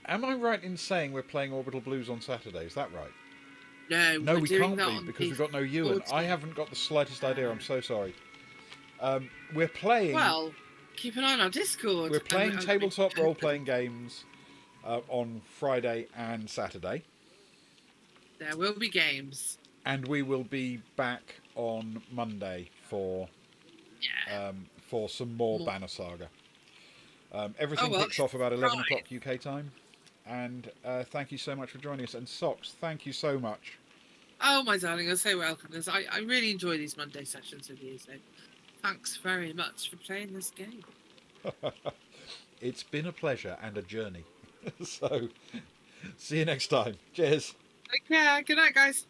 Am I right in saying we're playing Orbital Blues on Saturday? Is that right? No, We doing can't that be on because the we've got no Ewan. 14th. I haven't got the slightest idea. I'm so sorry. We're playing. Well, keep an eye on our Discord. We're playing And tabletop role-playing games on Friday and Saturday, there will be games. and we will be back on Monday for Yeah. some more Banner Saga. Everything well, kicks off about 11 right. o'clock UK time. And thank you so much for joining us. And Socks, thank you so much. Oh, my darling, you're so welcome. I really enjoy these Monday sessions with you, so thanks very much for playing this game. It's been a pleasure and a journey. So, see you next time. Cheers. Take care. Good night, guys.